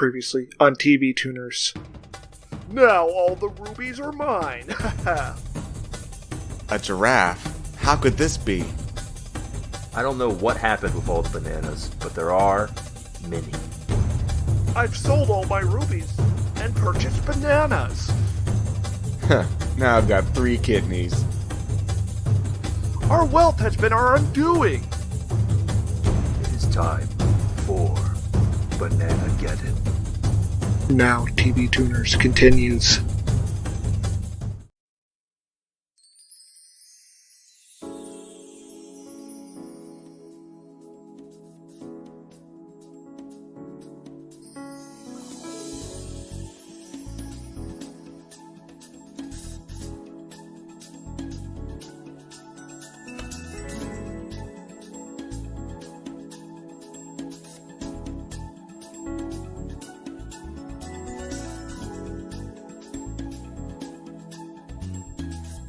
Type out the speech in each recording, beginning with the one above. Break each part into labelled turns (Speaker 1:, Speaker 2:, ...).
Speaker 1: Previously on TV Tuners. Now all the rubies are mine.
Speaker 2: A giraffe? How could this be?
Speaker 3: I don't know what happened with all the bananas, but there are many.
Speaker 1: I've sold all my rubies and purchased bananas.
Speaker 2: Now I've got 3 kidneys.
Speaker 1: Our wealth has been our undoing.
Speaker 3: It is time for Bananageddon.
Speaker 1: Now TV Tuners continues.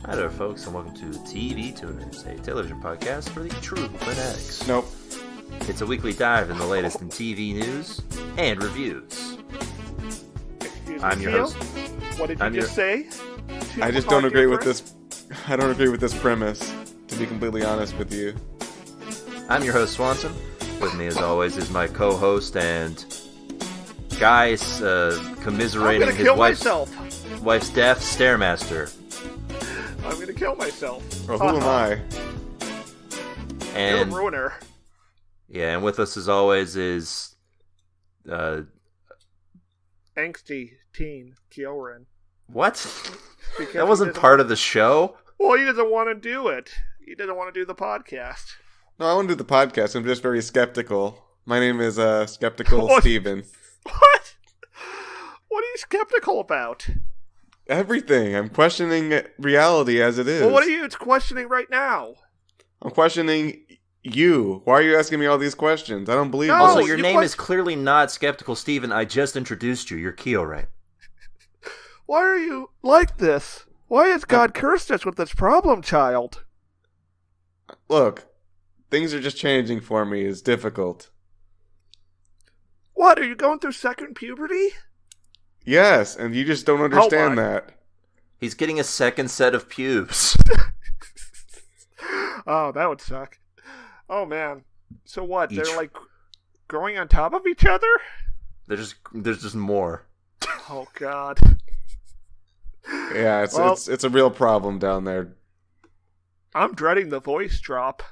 Speaker 3: Hi there, folks, and welcome to TV Tuners, a television podcast for the true fanatics.
Speaker 2: Nope.
Speaker 3: It's a weekly dive in the latest in TV news and reviews.
Speaker 1: Excuse
Speaker 3: I'm
Speaker 1: me,
Speaker 3: your
Speaker 1: Theo?
Speaker 3: host.
Speaker 1: What did you
Speaker 3: I'm
Speaker 1: just say?
Speaker 2: I just don't agree with this. I don't agree with this premise, to be completely honest with you.
Speaker 3: I'm your host, Swanson. With me, as always, is my co-host and guys commiserating
Speaker 1: I'm gonna
Speaker 3: his
Speaker 1: kill
Speaker 3: wife's death, Stairmaster.
Speaker 1: I'm gonna kill myself.
Speaker 2: Or who am I?
Speaker 3: And
Speaker 1: You're a ruiner.
Speaker 3: yeah, and with us as always is
Speaker 1: Angsty teen Kyoran.
Speaker 3: what?
Speaker 1: Because
Speaker 3: That wasn't part of the show.
Speaker 1: Well, he doesn't want to do it. He doesn't want to do the podcast.
Speaker 2: No, I want to do the podcast. I'm just very skeptical. My name is Skeptical
Speaker 1: What?
Speaker 2: Steven.
Speaker 1: What? What are you skeptical about?
Speaker 2: Everything. I'm questioning reality as it is.
Speaker 1: Well, what are you questioning right now?
Speaker 2: I'm questioning you. Why are you asking me all these questions? I don't believe
Speaker 1: No,
Speaker 2: you.
Speaker 3: Also, your
Speaker 1: you
Speaker 3: name is clearly not Skeptical Steven. I just introduced you. You're Kyoran.
Speaker 1: Why are you like this? Why has God cursed us with this problem, child?
Speaker 2: Look, things are just changing for me. It's difficult.
Speaker 1: What, are you going through second puberty?
Speaker 2: Yes, and you just don't understand
Speaker 1: my.
Speaker 2: that.
Speaker 3: He's getting a second set of pubes.
Speaker 1: Oh, that would suck. Oh, man. So what,
Speaker 3: Each-
Speaker 1: they're like growing on top of each other?
Speaker 3: There's just more.
Speaker 1: Oh, God.
Speaker 2: Yeah,
Speaker 1: Well-
Speaker 2: it's a real problem down there.
Speaker 1: I'm dreading the voice drop.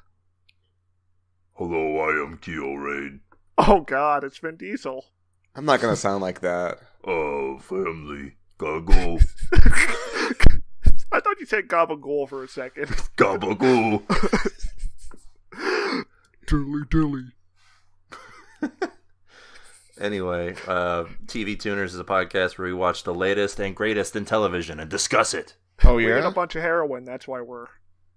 Speaker 3: Hello, I am Kyoran.
Speaker 1: Oh, God, it's Vin Diesel.
Speaker 2: I'm not gonna sound like that.
Speaker 3: Oh, family. Gotta go.
Speaker 1: I thought you said gabagool for a second.
Speaker 3: Gabagool.
Speaker 1: Dilly.
Speaker 3: Anyway, TV Tuners is a podcast where we watch the latest and greatest in television and discuss it.
Speaker 2: Oh
Speaker 1: We did
Speaker 2: yeah?
Speaker 1: a bunch of heroin, that's why we're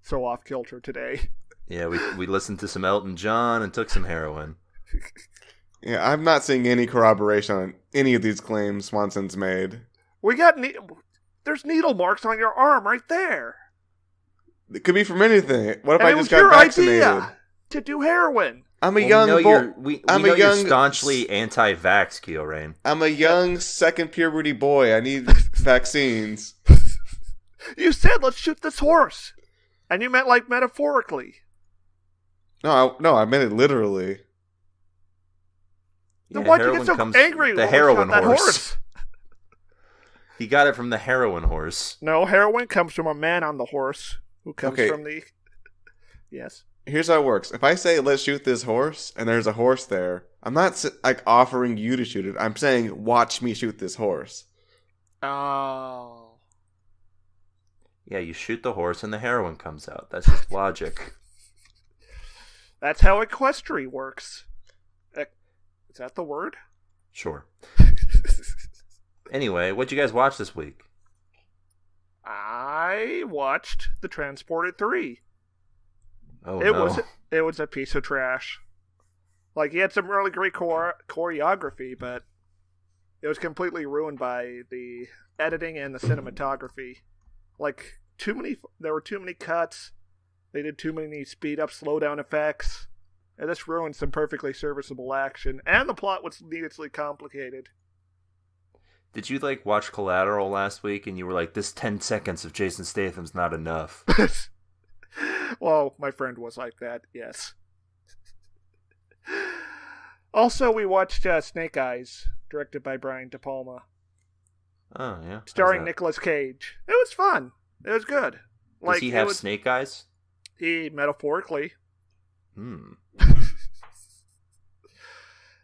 Speaker 1: so off kilter today.
Speaker 3: Yeah, we listened to some Elton John and took some heroin.
Speaker 2: Yeah, I'm not seeing any corroboration on any of these claims Swanson's made.
Speaker 1: We got there's needle marks on your arm right there.
Speaker 2: It could be from anything. What if
Speaker 1: And
Speaker 2: I
Speaker 1: it
Speaker 2: just
Speaker 1: was
Speaker 2: got
Speaker 1: your
Speaker 2: vaccinated?
Speaker 1: idea to do heroin.
Speaker 2: I'm a
Speaker 3: Well,
Speaker 2: young
Speaker 3: we know
Speaker 2: vo-
Speaker 3: you're, we
Speaker 2: I'm
Speaker 3: know
Speaker 2: a
Speaker 3: you're
Speaker 2: young
Speaker 3: staunchly anti-vax, Kyoran.
Speaker 2: I'm a young second puberty boy. I need vaccines.
Speaker 1: You said let's shoot this horse, and you meant like metaphorically.
Speaker 2: No, I meant it literally.
Speaker 1: Then
Speaker 3: Yeah,
Speaker 1: why'd you get
Speaker 3: heroin
Speaker 1: so
Speaker 3: comes-
Speaker 1: angry
Speaker 3: The
Speaker 1: when we
Speaker 3: heroin
Speaker 1: shot that
Speaker 3: horse. He got it from the heroin horse.
Speaker 1: No, heroin comes from a man on the horse who comes
Speaker 2: Okay.
Speaker 1: from the. Yes.
Speaker 2: Here's how it works. If I say let's shoot this horse, and there's a horse there, I'm not like offering you to shoot it. I'm saying watch me shoot this horse.
Speaker 1: Oh.
Speaker 3: Yeah, you shoot the horse and the heroin comes out. That's just logic.
Speaker 1: That's how equestrian works. Is that the word?
Speaker 3: Sure. Anyway, what'd you guys watch this week?
Speaker 1: I watched The Transported 3.
Speaker 3: Oh,
Speaker 1: It
Speaker 3: no.
Speaker 1: was a piece of trash. Like, he had some really great choreography, but it was completely ruined by the editing and the cinematography. Like, there were too many cuts. They did too many speed up, slow down effects. And this ruined some perfectly serviceable action. And the plot was needlessly complicated.
Speaker 3: Did you watch Collateral last week and you were like, this 10 seconds of Jason Statham's not enough?
Speaker 1: Well, my friend was like that, yes. Also, we watched Snake Eyes, directed by Brian De Palma.
Speaker 3: Oh, yeah.
Speaker 1: Starring Nicolas Cage. It was fun. It was good.
Speaker 3: Does he have snake eyes?
Speaker 1: He, metaphorically.
Speaker 3: Hmm.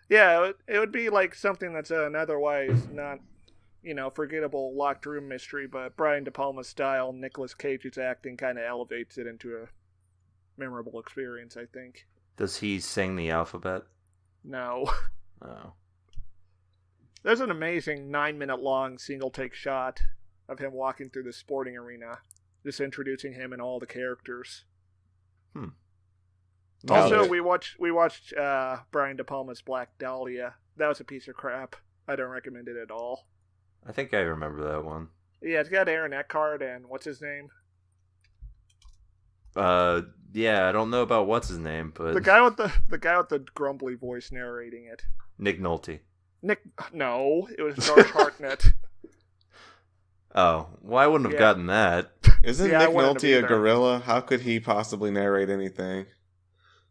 Speaker 1: Yeah, it would be like something that's an otherwise not, forgettable locked room mystery, but Brian De Palma's style, Nicolas Cage's acting kind of elevates it into a memorable experience, I think.
Speaker 3: Does he sing the alphabet?
Speaker 1: No.
Speaker 3: Oh.
Speaker 1: There's an amazing 9-minute long single take shot of him walking through the sporting arena, just introducing him and all the characters. Also, we watched Brian De Palma's Black Dahlia. That was a piece of crap. I don't recommend it at all.
Speaker 3: I think I remember that one.
Speaker 1: Yeah, it's got Aaron Eckhart and what's his name?
Speaker 3: Yeah, I don't know about what's his name, but
Speaker 1: the guy with the grumbly voice narrating it.
Speaker 3: Nick Nolte.
Speaker 1: No, it was George Hartnett.
Speaker 3: Oh, well, I wouldn't have gotten that.
Speaker 2: Isn't Nick Nolte a gorilla? How could he possibly narrate anything?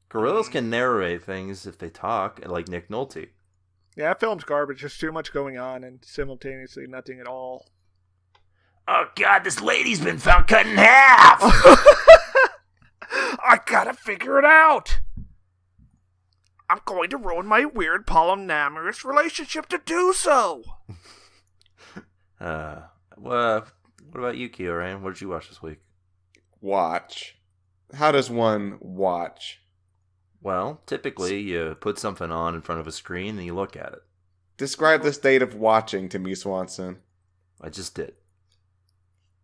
Speaker 3: Gorillas can narrate things if they talk, like Nick Nolte.
Speaker 1: Yeah, that film's garbage. There's too much going on and simultaneously nothing at all.
Speaker 3: Oh god, this lady's been found cut in half!
Speaker 1: I gotta figure it out! I'm going to ruin my weird polyamorous relationship to do so!
Speaker 3: What about you, Kieran? What did you watch this week?
Speaker 2: Watch. How does one watch?
Speaker 3: Well, typically you put something on in front of a screen and you look at it.
Speaker 2: Describe the state of watching to me, Swanson.
Speaker 3: I just did.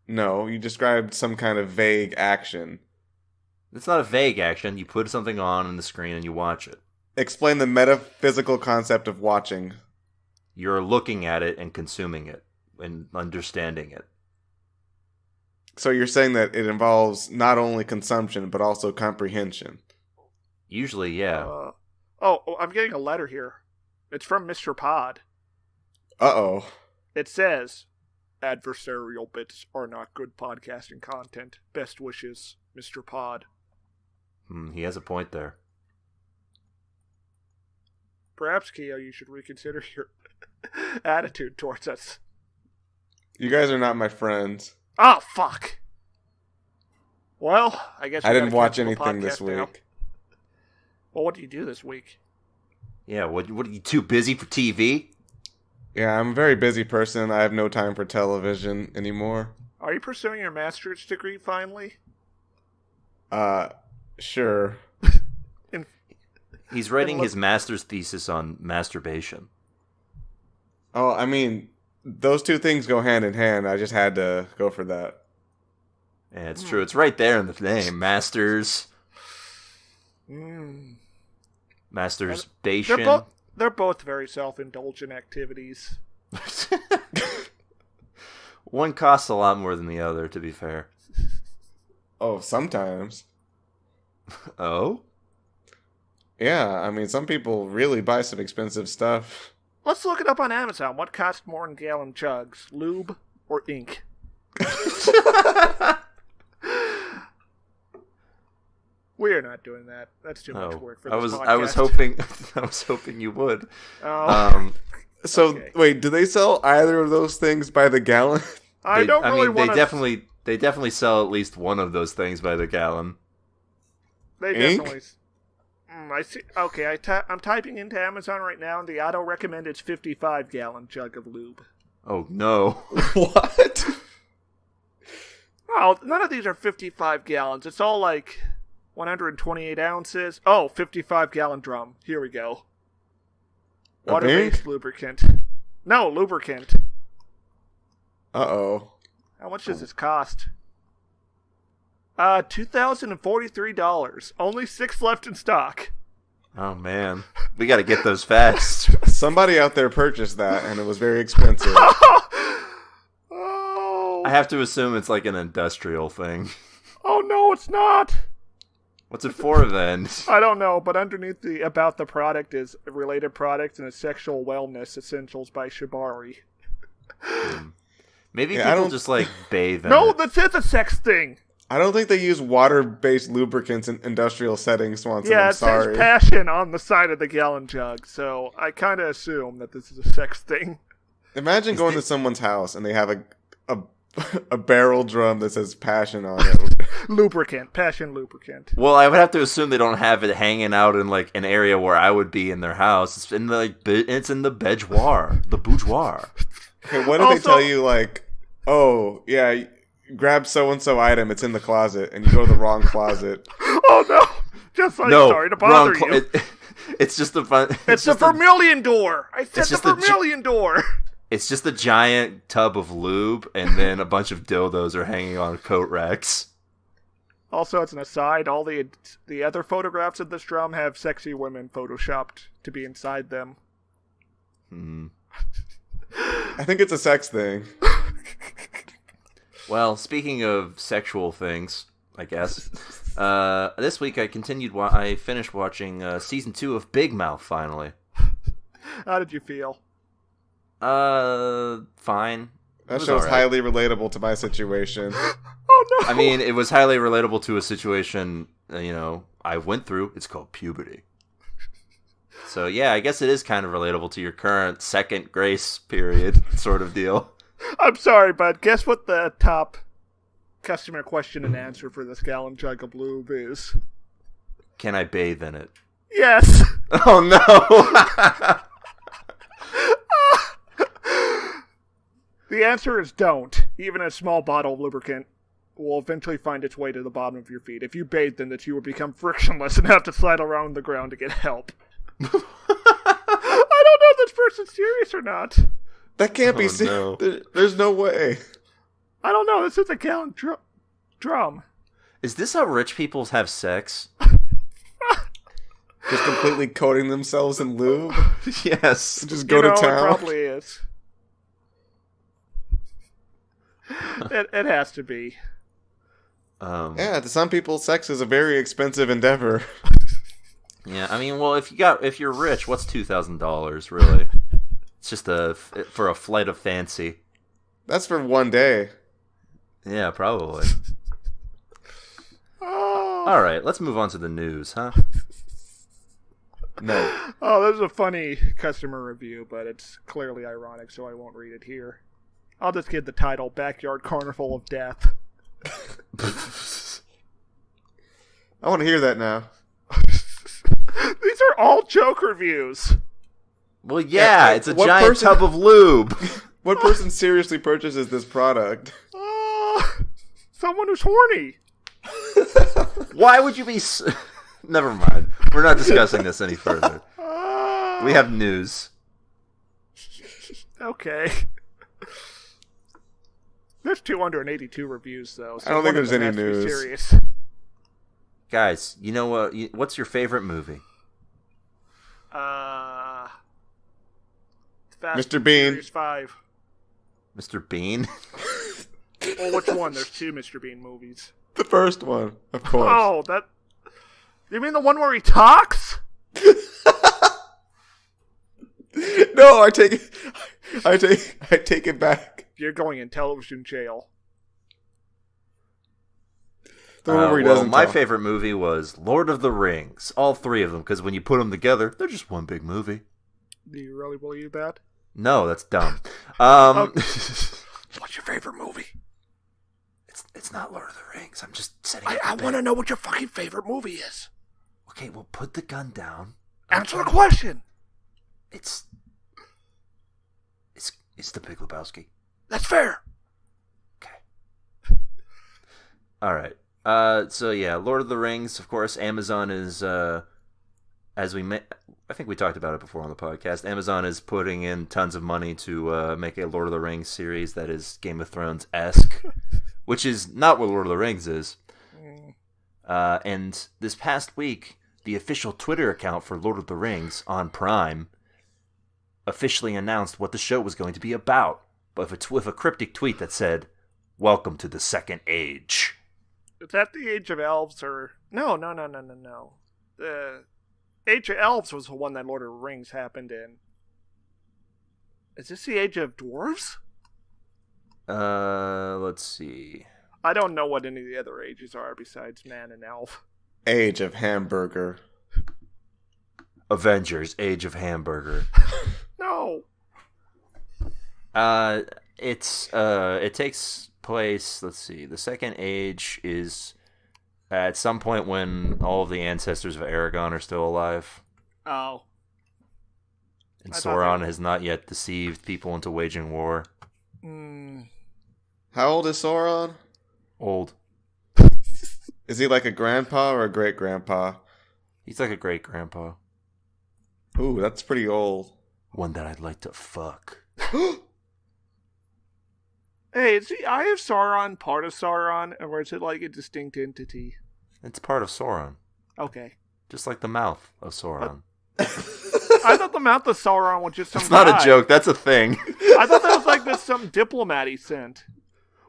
Speaker 2: No, you described some kind of vague action.
Speaker 3: It's not a vague action. You put something on the screen and you watch it.
Speaker 2: Explain the metaphysical concept of watching.
Speaker 3: You're looking at it and consuming it and understanding it.
Speaker 2: So you're saying that it involves not only consumption, but also comprehension.
Speaker 3: Usually, yeah.
Speaker 1: I'm getting a letter here. It's from Mr. Pod.
Speaker 2: Uh-oh.
Speaker 1: It says, adversarial bits are not good podcasting content. Best wishes, Mr. Pod.
Speaker 3: He has a point there.
Speaker 1: Perhaps, Keo, you should reconsider your attitude towards us.
Speaker 2: You guys are not my friends.
Speaker 1: Oh, fuck. Well, I guess
Speaker 2: I didn't watch anything this week.
Speaker 1: Now. Well, what do you do this week?
Speaker 3: Yeah, what are you too busy for TV?
Speaker 2: Yeah, I'm a very busy person. I have no time for television anymore.
Speaker 1: Are you pursuing your master's degree finally?
Speaker 2: Sure.
Speaker 3: He's writing his master's thesis on masturbation.
Speaker 2: Oh, I mean, those two things go hand in hand. I just had to go for that.
Speaker 3: Yeah, it's true. It's right there in the name. Masters. Masturbation.
Speaker 1: They're both very self-indulgent activities.
Speaker 3: One costs a lot more than the other, to be fair.
Speaker 2: Oh, sometimes.
Speaker 3: Oh?
Speaker 2: Yeah, I mean, some people really buy some expensive stuff.
Speaker 1: Let's look it up on Amazon. What costs more in gallon jugs, lube or ink? We are not doing that. That's too much work for this podcast.
Speaker 3: I was hoping you would.
Speaker 1: Oh.
Speaker 2: So
Speaker 1: Okay.
Speaker 2: wait, do they sell either of those things by the gallon?
Speaker 1: I don't really want to.
Speaker 3: They definitely sell at least one of those things by the gallon.
Speaker 1: They
Speaker 2: Ink?
Speaker 1: definitely. I see. Okay, I'm typing into Amazon right now, and the auto recommended 55-gallon jug of lube.
Speaker 3: Oh no!
Speaker 2: What?
Speaker 1: Oh, none of these are 55 gallons. It's all like 128 ounces. Oh, 55-gallon drum. Here we go. Water-based lubricant. No, lubricant.
Speaker 2: Uh-oh.
Speaker 1: How much does this cost? $2,043. Only 6 left in stock.
Speaker 3: Oh man, we got to get those fast.
Speaker 2: Somebody out there purchased that, and it was very expensive.
Speaker 1: Oh.
Speaker 3: I have to assume it's like an industrial thing.
Speaker 1: Oh no, it's not.
Speaker 3: What's it for then?
Speaker 1: I don't know, but underneath the about the product is related products and a sexual wellness essentials by Shibari.
Speaker 3: Maybe
Speaker 2: Yeah, I
Speaker 3: people
Speaker 2: don't-
Speaker 3: just like bathe in
Speaker 1: No,
Speaker 3: it.
Speaker 1: this is a sex thing.
Speaker 2: I don't think they use water-based lubricants in industrial settings, Swanson.
Speaker 1: Yeah,
Speaker 2: I'm
Speaker 1: it
Speaker 2: sorry.
Speaker 1: says passion on the side of the gallon jug, so I kind of assume that this is a sex thing.
Speaker 2: Imagine going to someone's house and they have a barrel drum that says passion on it.
Speaker 1: Lubricant, passion lubricant.
Speaker 3: Well, I would have to assume they don't have it hanging out in like an area where I would be in their house. It's in the it's in the boudoir, the boudoir.
Speaker 2: Okay, what if they tell you like, oh yeah, grab so and so item, it's in the closet, and you go to the wrong closet?
Speaker 1: Oh no! Just like sorry to bother you.
Speaker 3: It's just a fun.
Speaker 1: It's the vermilion door. I said
Speaker 3: it's
Speaker 1: the
Speaker 3: just a
Speaker 1: vermilion door.
Speaker 3: It's just a giant tub of lube, and then a bunch of dildos are hanging on coat racks.
Speaker 1: Also, as an aside, all the other photographs of this drum have sexy women photoshopped to be inside them.
Speaker 2: I think it's a sex thing.
Speaker 3: Well, speaking of sexual things, I guess this week I continued. I finished watching season 2 of Big Mouth. Finally.
Speaker 1: How did you feel?
Speaker 3: Fine.
Speaker 2: That
Speaker 3: was
Speaker 2: show's
Speaker 3: alright.
Speaker 2: highly relatable to my situation.
Speaker 1: Oh no!
Speaker 3: I mean, it was highly relatable to a situation, I went through. It's called puberty. So, yeah, I guess it is kind of relatable to your current second grace period sort of deal.
Speaker 1: I'm sorry, but guess what the top customer question and answer for this gallon jug of lube is?
Speaker 3: Can I bathe in it?
Speaker 1: Yes!
Speaker 3: Oh, no!
Speaker 1: The answer is don't. Even a small bottle of lubricant will eventually find its way to the bottom of your feet. If you bathed in it, you will become frictionless and have to slide around the ground to get help. I don't know if this person's serious or not.
Speaker 2: That can't be
Speaker 3: Oh,
Speaker 2: serious.
Speaker 3: no.
Speaker 2: There's no way.
Speaker 1: I don't know. This is a gallon drum.
Speaker 3: Is this how rich people have sex?
Speaker 2: Just completely coating themselves in lube.
Speaker 3: Yes.
Speaker 2: Just go to
Speaker 1: It
Speaker 2: town.
Speaker 1: probably is. It has to be.
Speaker 2: Yeah, to some people, sex is a very expensive endeavor.
Speaker 3: Yeah, I mean, well, if you're rich, what's $2,000 really? It's just for a flight of fancy.
Speaker 2: That's for one day.
Speaker 3: Yeah, probably.
Speaker 1: Oh,
Speaker 3: All right, let's move on to the news, huh?
Speaker 2: No.
Speaker 1: oh, this is a funny customer review, but it's clearly ironic, so I won't read it here. I'll just give the title Backyard Carnival of Death.
Speaker 2: I want to hear that now.
Speaker 1: These are all joke reviews.
Speaker 3: Well, yeah,
Speaker 2: Yeah,
Speaker 3: it's a
Speaker 2: what
Speaker 3: giant
Speaker 2: person-
Speaker 3: tub of lube.
Speaker 2: What person seriously purchases this product?
Speaker 1: Someone who's horny.
Speaker 3: Why would you be... Never mind. We're not discussing this any further. We have news.
Speaker 1: Okay. There's 282 reviews, though. So
Speaker 2: I don't think
Speaker 1: one of
Speaker 2: there's
Speaker 1: them
Speaker 2: any
Speaker 1: has to be
Speaker 2: news.
Speaker 1: Serious.
Speaker 3: Guys, you know what? What's your favorite movie?
Speaker 1: Fast
Speaker 2: Mr.
Speaker 1: and
Speaker 2: Bean.
Speaker 1: Furious 5.
Speaker 3: Mr. Bean?
Speaker 1: Well, which one? There's 2 Mr. Bean movies.
Speaker 2: The first one, of course.
Speaker 1: Oh, that... You mean the one where he talks?
Speaker 2: No, I take it back.
Speaker 1: You're going in television jail.
Speaker 2: The one where he
Speaker 3: well,
Speaker 2: doesn't
Speaker 3: my
Speaker 2: talk.
Speaker 3: favorite movie was Lord of the Rings. All 3 of them, because when you put them together, they're just one big movie.
Speaker 1: Do you really believe that?
Speaker 3: No, that's dumb.
Speaker 1: What's your favorite movie?
Speaker 3: It's not Lord of the Rings. I'm just setting
Speaker 1: I
Speaker 3: up the
Speaker 1: want to
Speaker 3: bit.
Speaker 1: know what your fucking favorite movie is.
Speaker 3: Okay, well, put the gun down.
Speaker 1: Answer the question.
Speaker 3: It's the Big Lebowski.
Speaker 1: That's fair.
Speaker 3: Okay. All right. So yeah, Lord of the Rings. Of course, Amazon is I think we talked about it before on the podcast. Amazon is putting in tons of money to make a Lord of the Rings series that is Game of Thrones-esque, which is not what Lord of the Rings is. And this past week, the official Twitter account for Lord of the Rings on Prime officially announced what the show was going to be about, but with a cryptic tweet that said, "Welcome to the Second Age."
Speaker 1: Is that the Age of Elves or... No. The Age of Elves was the one that Lord of the Rings happened in. Is this the Age of Dwarves?
Speaker 3: Let's see.
Speaker 1: I don't know what any of the other ages are besides man and elf.
Speaker 2: Age of Hamburger.
Speaker 3: Avengers: Age of Hamburger.
Speaker 1: No.
Speaker 3: It takes place. Let's see. The second age is at some point when all of the ancestors of Aragon are still alive,
Speaker 1: Oh.
Speaker 3: and
Speaker 1: I thought
Speaker 3: Sauron
Speaker 1: they-
Speaker 3: has not yet deceived people into waging war.
Speaker 2: How old is Sauron?
Speaker 3: Old.
Speaker 2: Is he like a grandpa or a great grandpa?
Speaker 3: He's like a great grandpa.
Speaker 2: Ooh, that's pretty old.
Speaker 3: One that I'd like to fuck.
Speaker 1: Hey, is the Eye of Sauron part of Sauron, or is it like a distinct entity?
Speaker 3: It's part of Sauron,
Speaker 1: Okay.
Speaker 3: just like the mouth of Sauron.
Speaker 1: I thought the mouth of Sauron was just some
Speaker 3: It's not
Speaker 1: guy.
Speaker 3: a joke. That's a thing.
Speaker 1: I thought that was like this some diplomat he sent.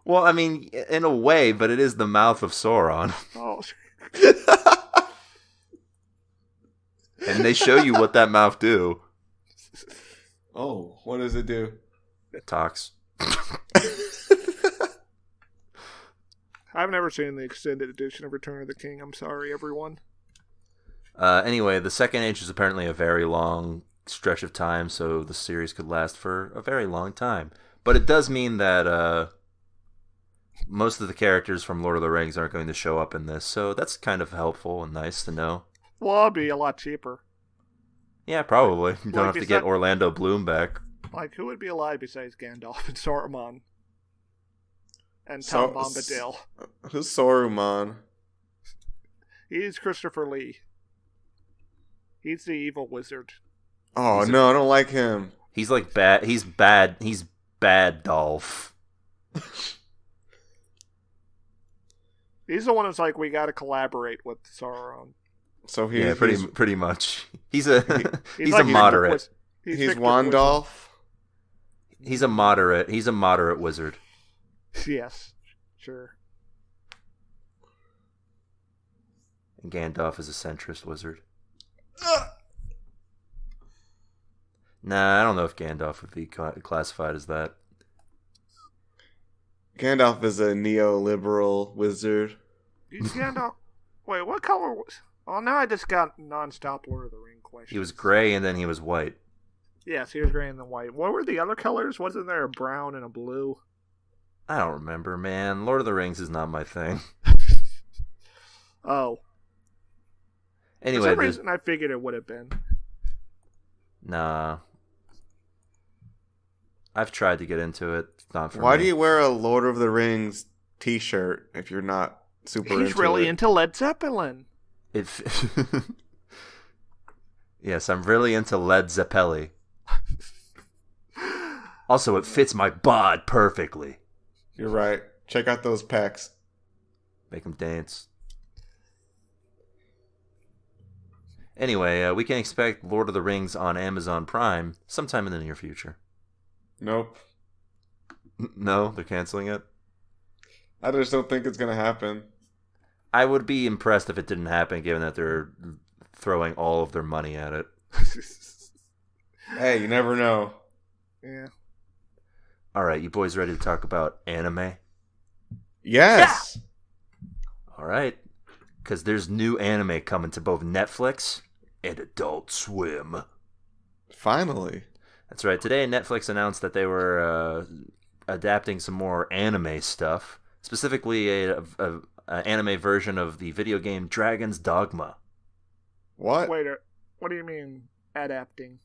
Speaker 3: Well, I mean, in a way, but it is the mouth of Sauron,
Speaker 1: Oh,
Speaker 3: and they show you what that mouth do.
Speaker 2: Oh, what does it do?
Speaker 3: It talks.
Speaker 1: I've never seen the extended edition of Return of the King. I'm sorry, everyone.
Speaker 3: Anyway, the second age is apparently a very long stretch of time, so the series could last for a very long time. But it does mean that most of the characters from Lord of the Rings aren't going to show up in this, so that's kind of helpful and nice to know.
Speaker 1: Well, it'd be a lot cheaper.
Speaker 3: Yeah, probably. You don't
Speaker 1: Like
Speaker 3: have to
Speaker 1: you
Speaker 3: get
Speaker 1: said-
Speaker 3: Orlando Bloom back.
Speaker 1: Like, who would be alive besides Gandalf and Saruman? And
Speaker 2: So-
Speaker 1: Tom Bombadil.
Speaker 2: Who's Saruman?
Speaker 1: He's Christopher Lee. He's the evil wizard.
Speaker 2: Oh, no, I don't like him.
Speaker 3: He's like bad. He's bad. He's bad Dolph.
Speaker 1: He's the one who's like, we gotta collaborate with Sauron.
Speaker 2: So he's,
Speaker 3: Yeah, pretty much. He's a he's
Speaker 1: like
Speaker 3: a moderate.
Speaker 2: he's
Speaker 1: Victor
Speaker 2: Wandolph.
Speaker 3: He's a moderate. He's a moderate wizard.
Speaker 1: Wizard. Yes, sure.
Speaker 3: And Gandalf is a centrist wizard. Nah, I don't know if Gandalf would be classified as that.
Speaker 2: Gandalf is a neoliberal wizard.
Speaker 1: He's Gandalf. Wait, what color was? Oh, now I just got non-stop Lord of the Ring questions.
Speaker 3: He was gray and then he was white.
Speaker 1: Yes, he was gray and then white. What were the other colors? Wasn't there a brown and a blue?
Speaker 3: I don't remember, man. Lord of the Rings is not my thing.
Speaker 1: Oh.
Speaker 3: Anyway,
Speaker 1: For some reason, I figured it would have been.
Speaker 3: nah. I've tried to get into it. It's not for
Speaker 2: Why
Speaker 3: me.
Speaker 2: do you wear a Lord of the Rings t-shirt if you're not super
Speaker 1: He's
Speaker 2: into
Speaker 1: really
Speaker 2: it?
Speaker 1: into Led Zeppelin.
Speaker 3: Yes, I'm really into Led Zeppelin. Also, it fits my bod perfectly.
Speaker 2: You're right. Check out those pecs.
Speaker 3: Make them dance. Anyway, we can expect Lord of the Rings on Amazon Prime sometime in the near future.
Speaker 2: Nope.
Speaker 3: No, they're canceling it.
Speaker 2: I just don't think it's going to happen.
Speaker 3: I would be impressed if it didn't happen, given that they're throwing all of their money at it.
Speaker 2: Hey, you never know.
Speaker 1: Yeah.
Speaker 3: All right, you boys ready to talk about anime?
Speaker 2: Yes.
Speaker 3: All right, because there's new anime coming to both Netflix and Adult Swim.
Speaker 2: Finally.
Speaker 3: That's right. Today, Netflix announced that they were adapting some more anime stuff, specifically a anime version of the video game Dragon's Dogma.
Speaker 2: What?
Speaker 1: Wait, what do you mean adapting?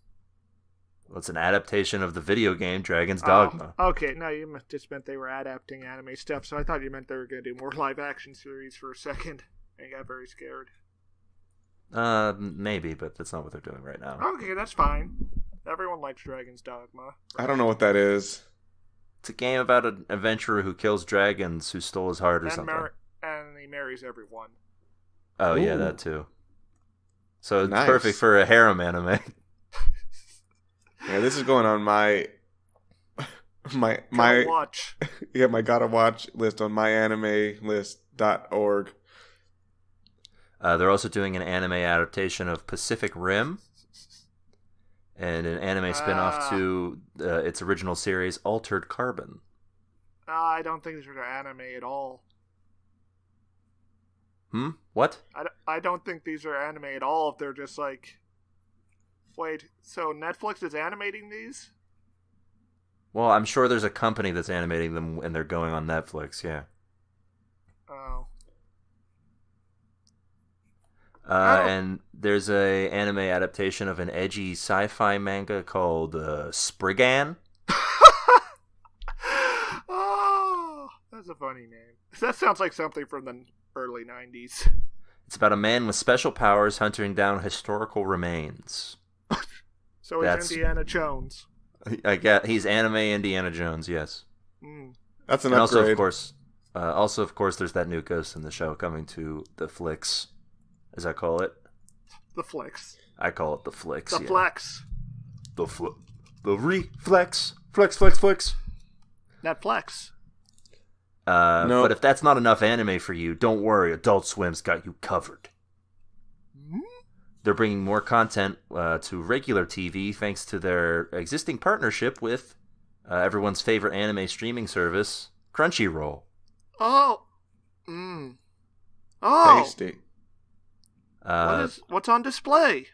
Speaker 3: Well, it's an adaptation of the video game Dragon's Dogma.
Speaker 1: Okay, no, you just meant they were adapting anime stuff, so I thought you meant they were going to do more live action series for a second. I got very scared.
Speaker 3: Maybe, but that's not what they're doing right now.
Speaker 1: Okay, that's fine. Everyone likes Dragon's Dogma.
Speaker 2: I don't know what that is.
Speaker 3: It's a game about an adventurer who kills dragons who stole his heart or
Speaker 1: And,
Speaker 3: something.
Speaker 1: and he marries everyone.
Speaker 3: Oh, yeah,
Speaker 2: Ooh.
Speaker 3: that too. So it's
Speaker 2: Nice.
Speaker 3: perfect for a harem anime.
Speaker 2: Yeah, this is going on my
Speaker 1: Gotta watch.
Speaker 2: yeah, my gotta watch list on myanimelist.org.
Speaker 3: They're also doing an anime adaptation of Pacific Rim and an anime spin-off to its original series, Altered Carbon.
Speaker 1: I don't think these are anime at all.
Speaker 3: What?
Speaker 1: I don't think these are anime at all if they're just like... Wait, so Netflix is animating these?
Speaker 3: Well, I'm sure there's a company that's animating them and they're going on Netflix, yeah.
Speaker 1: Oh.
Speaker 3: And there's a anime adaptation of an edgy sci-fi manga called Spriggan.
Speaker 1: Oh, that's a funny name. That sounds like something from the early 90s.
Speaker 3: It's about a man with special powers hunting down historical remains.
Speaker 1: So he's Indiana Jones.
Speaker 3: He's anime Indiana Jones, yes.
Speaker 2: That's an
Speaker 3: and
Speaker 2: upgrade.
Speaker 3: Also, of course, there's that new Ghost in the Shell coming to the flicks, as I call it.
Speaker 1: The flicks.
Speaker 3: I call it the flicks.
Speaker 1: The flex.
Speaker 3: The reflex. Flex.
Speaker 1: Netflix.
Speaker 2: No.
Speaker 3: But if that's not enough anime for you, don't worry. Adult Swim's got you covered. They're bringing more content to regular TV thanks to their existing partnership with everyone's favorite anime streaming service, Crunchyroll.
Speaker 1: Oh. Oh.
Speaker 2: Tasty.
Speaker 1: What's on display?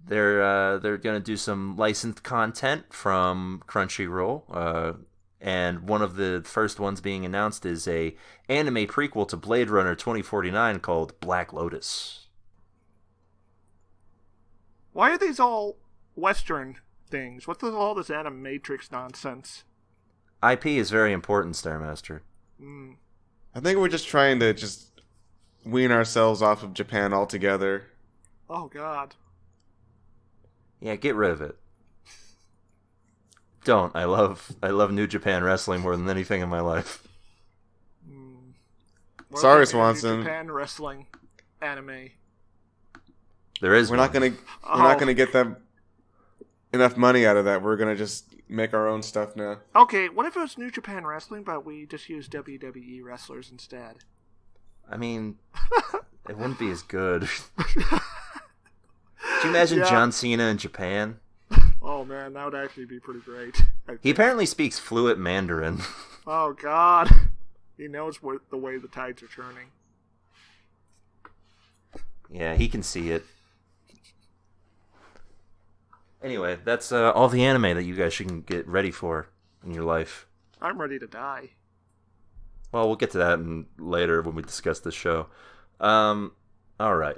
Speaker 3: They're going to do some licensed content from Crunchyroll. And one of the first ones being announced is a anime prequel to Blade Runner 2049 called Black Lotus.
Speaker 1: Why are these all Western things? What's all this Animatrix nonsense?
Speaker 3: IP is very important, Starmaster.
Speaker 2: I think we're just trying to wean ourselves off of Japan altogether.
Speaker 1: Oh, God.
Speaker 3: Yeah, get rid of it. Don't. I love New Japan Wrestling more than anything in my life.
Speaker 2: Sorry, Swanson.
Speaker 1: New Japan Wrestling anime.
Speaker 3: There is.
Speaker 2: We're not gonna get that enough money out of that. We're gonna just make our own stuff now.
Speaker 1: Okay, what if it was New Japan Wrestling, but we just use WWE wrestlers instead?
Speaker 3: I mean, it wouldn't be as good. Could you imagine John Cena in Japan?
Speaker 1: Oh man, that would actually be pretty great.
Speaker 3: He apparently speaks fluent Mandarin.
Speaker 1: Oh God, he knows the way the tides are turning.
Speaker 3: Yeah, he can see it. Anyway, that's all the anime that you guys should get ready for in your life.
Speaker 1: I'm ready to die.
Speaker 3: Well, we'll get to that later when we discuss the show. All right.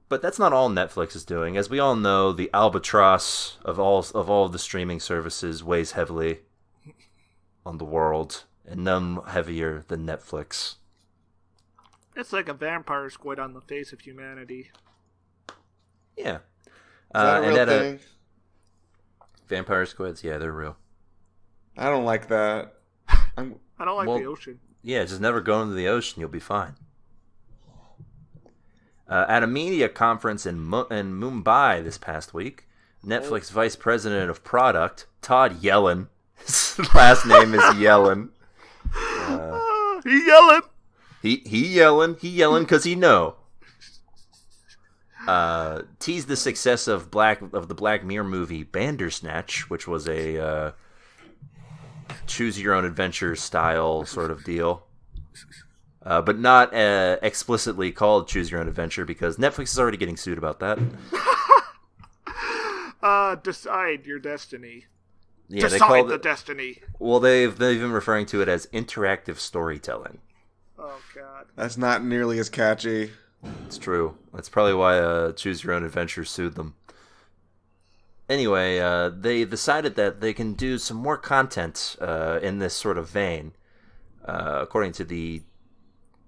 Speaker 3: But that's not all Netflix is doing. As we all know, the albatross of all of the streaming services weighs heavily on the world, and none heavier than Netflix.
Speaker 1: It's like a vampire squid on the face of humanity.
Speaker 3: Yeah.
Speaker 2: Is that a real thing?
Speaker 3: Vampire squids, yeah, they're real.
Speaker 2: I don't like that.
Speaker 1: I don't like the ocean.
Speaker 3: Yeah, just never go into the ocean. You'll be fine. At a media conference in Mumbai this past week, Netflix Vice President of Product, Todd Yellin, his last name is Yellin.
Speaker 1: He yelling.
Speaker 3: He yelling because he know. Teased the success of the Black Mirror movie Bandersnatch, which was a choose your own adventure style sort of deal. But not explicitly called Choose Your Own Adventure because Netflix is already getting sued about that.
Speaker 1: Decide your destiny.
Speaker 3: Yeah,
Speaker 1: Decide the destiny.
Speaker 3: Well, they've been referring to it as interactive storytelling.
Speaker 1: Oh, God.
Speaker 2: That's not nearly as catchy.
Speaker 3: It's true. That's probably why Choose Your Own Adventure sued them. Anyway, they decided that they can do some more content in this sort of vein. According to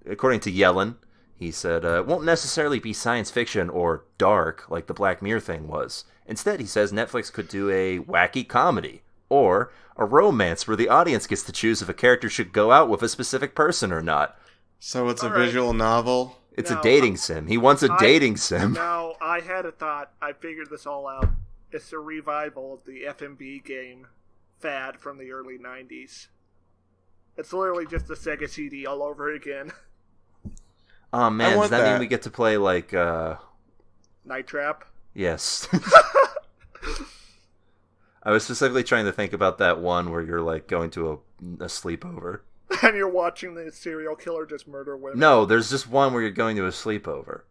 Speaker 3: Yellen, he said, it won't necessarily be science fiction or dark like the Black Mirror thing was. Instead, he says Netflix could do a wacky comedy or a romance where the audience gets to choose if a character should go out with a specific person or not.
Speaker 2: So it's a visual novel?
Speaker 3: It's a dating sim. He wants a dating sim.
Speaker 1: No, I had a thought. I figured this all out. It's a revival of the FMV game fad from the early 90s. It's literally just a Sega CD all over again.
Speaker 3: Oh man, does that mean we get to play like
Speaker 1: Night Trap?
Speaker 3: Yes. I was specifically trying to think about that one where you're like going to a sleepover.
Speaker 1: And you're watching the serial killer just murder women.
Speaker 3: No, there's just one where you're going to a sleepover.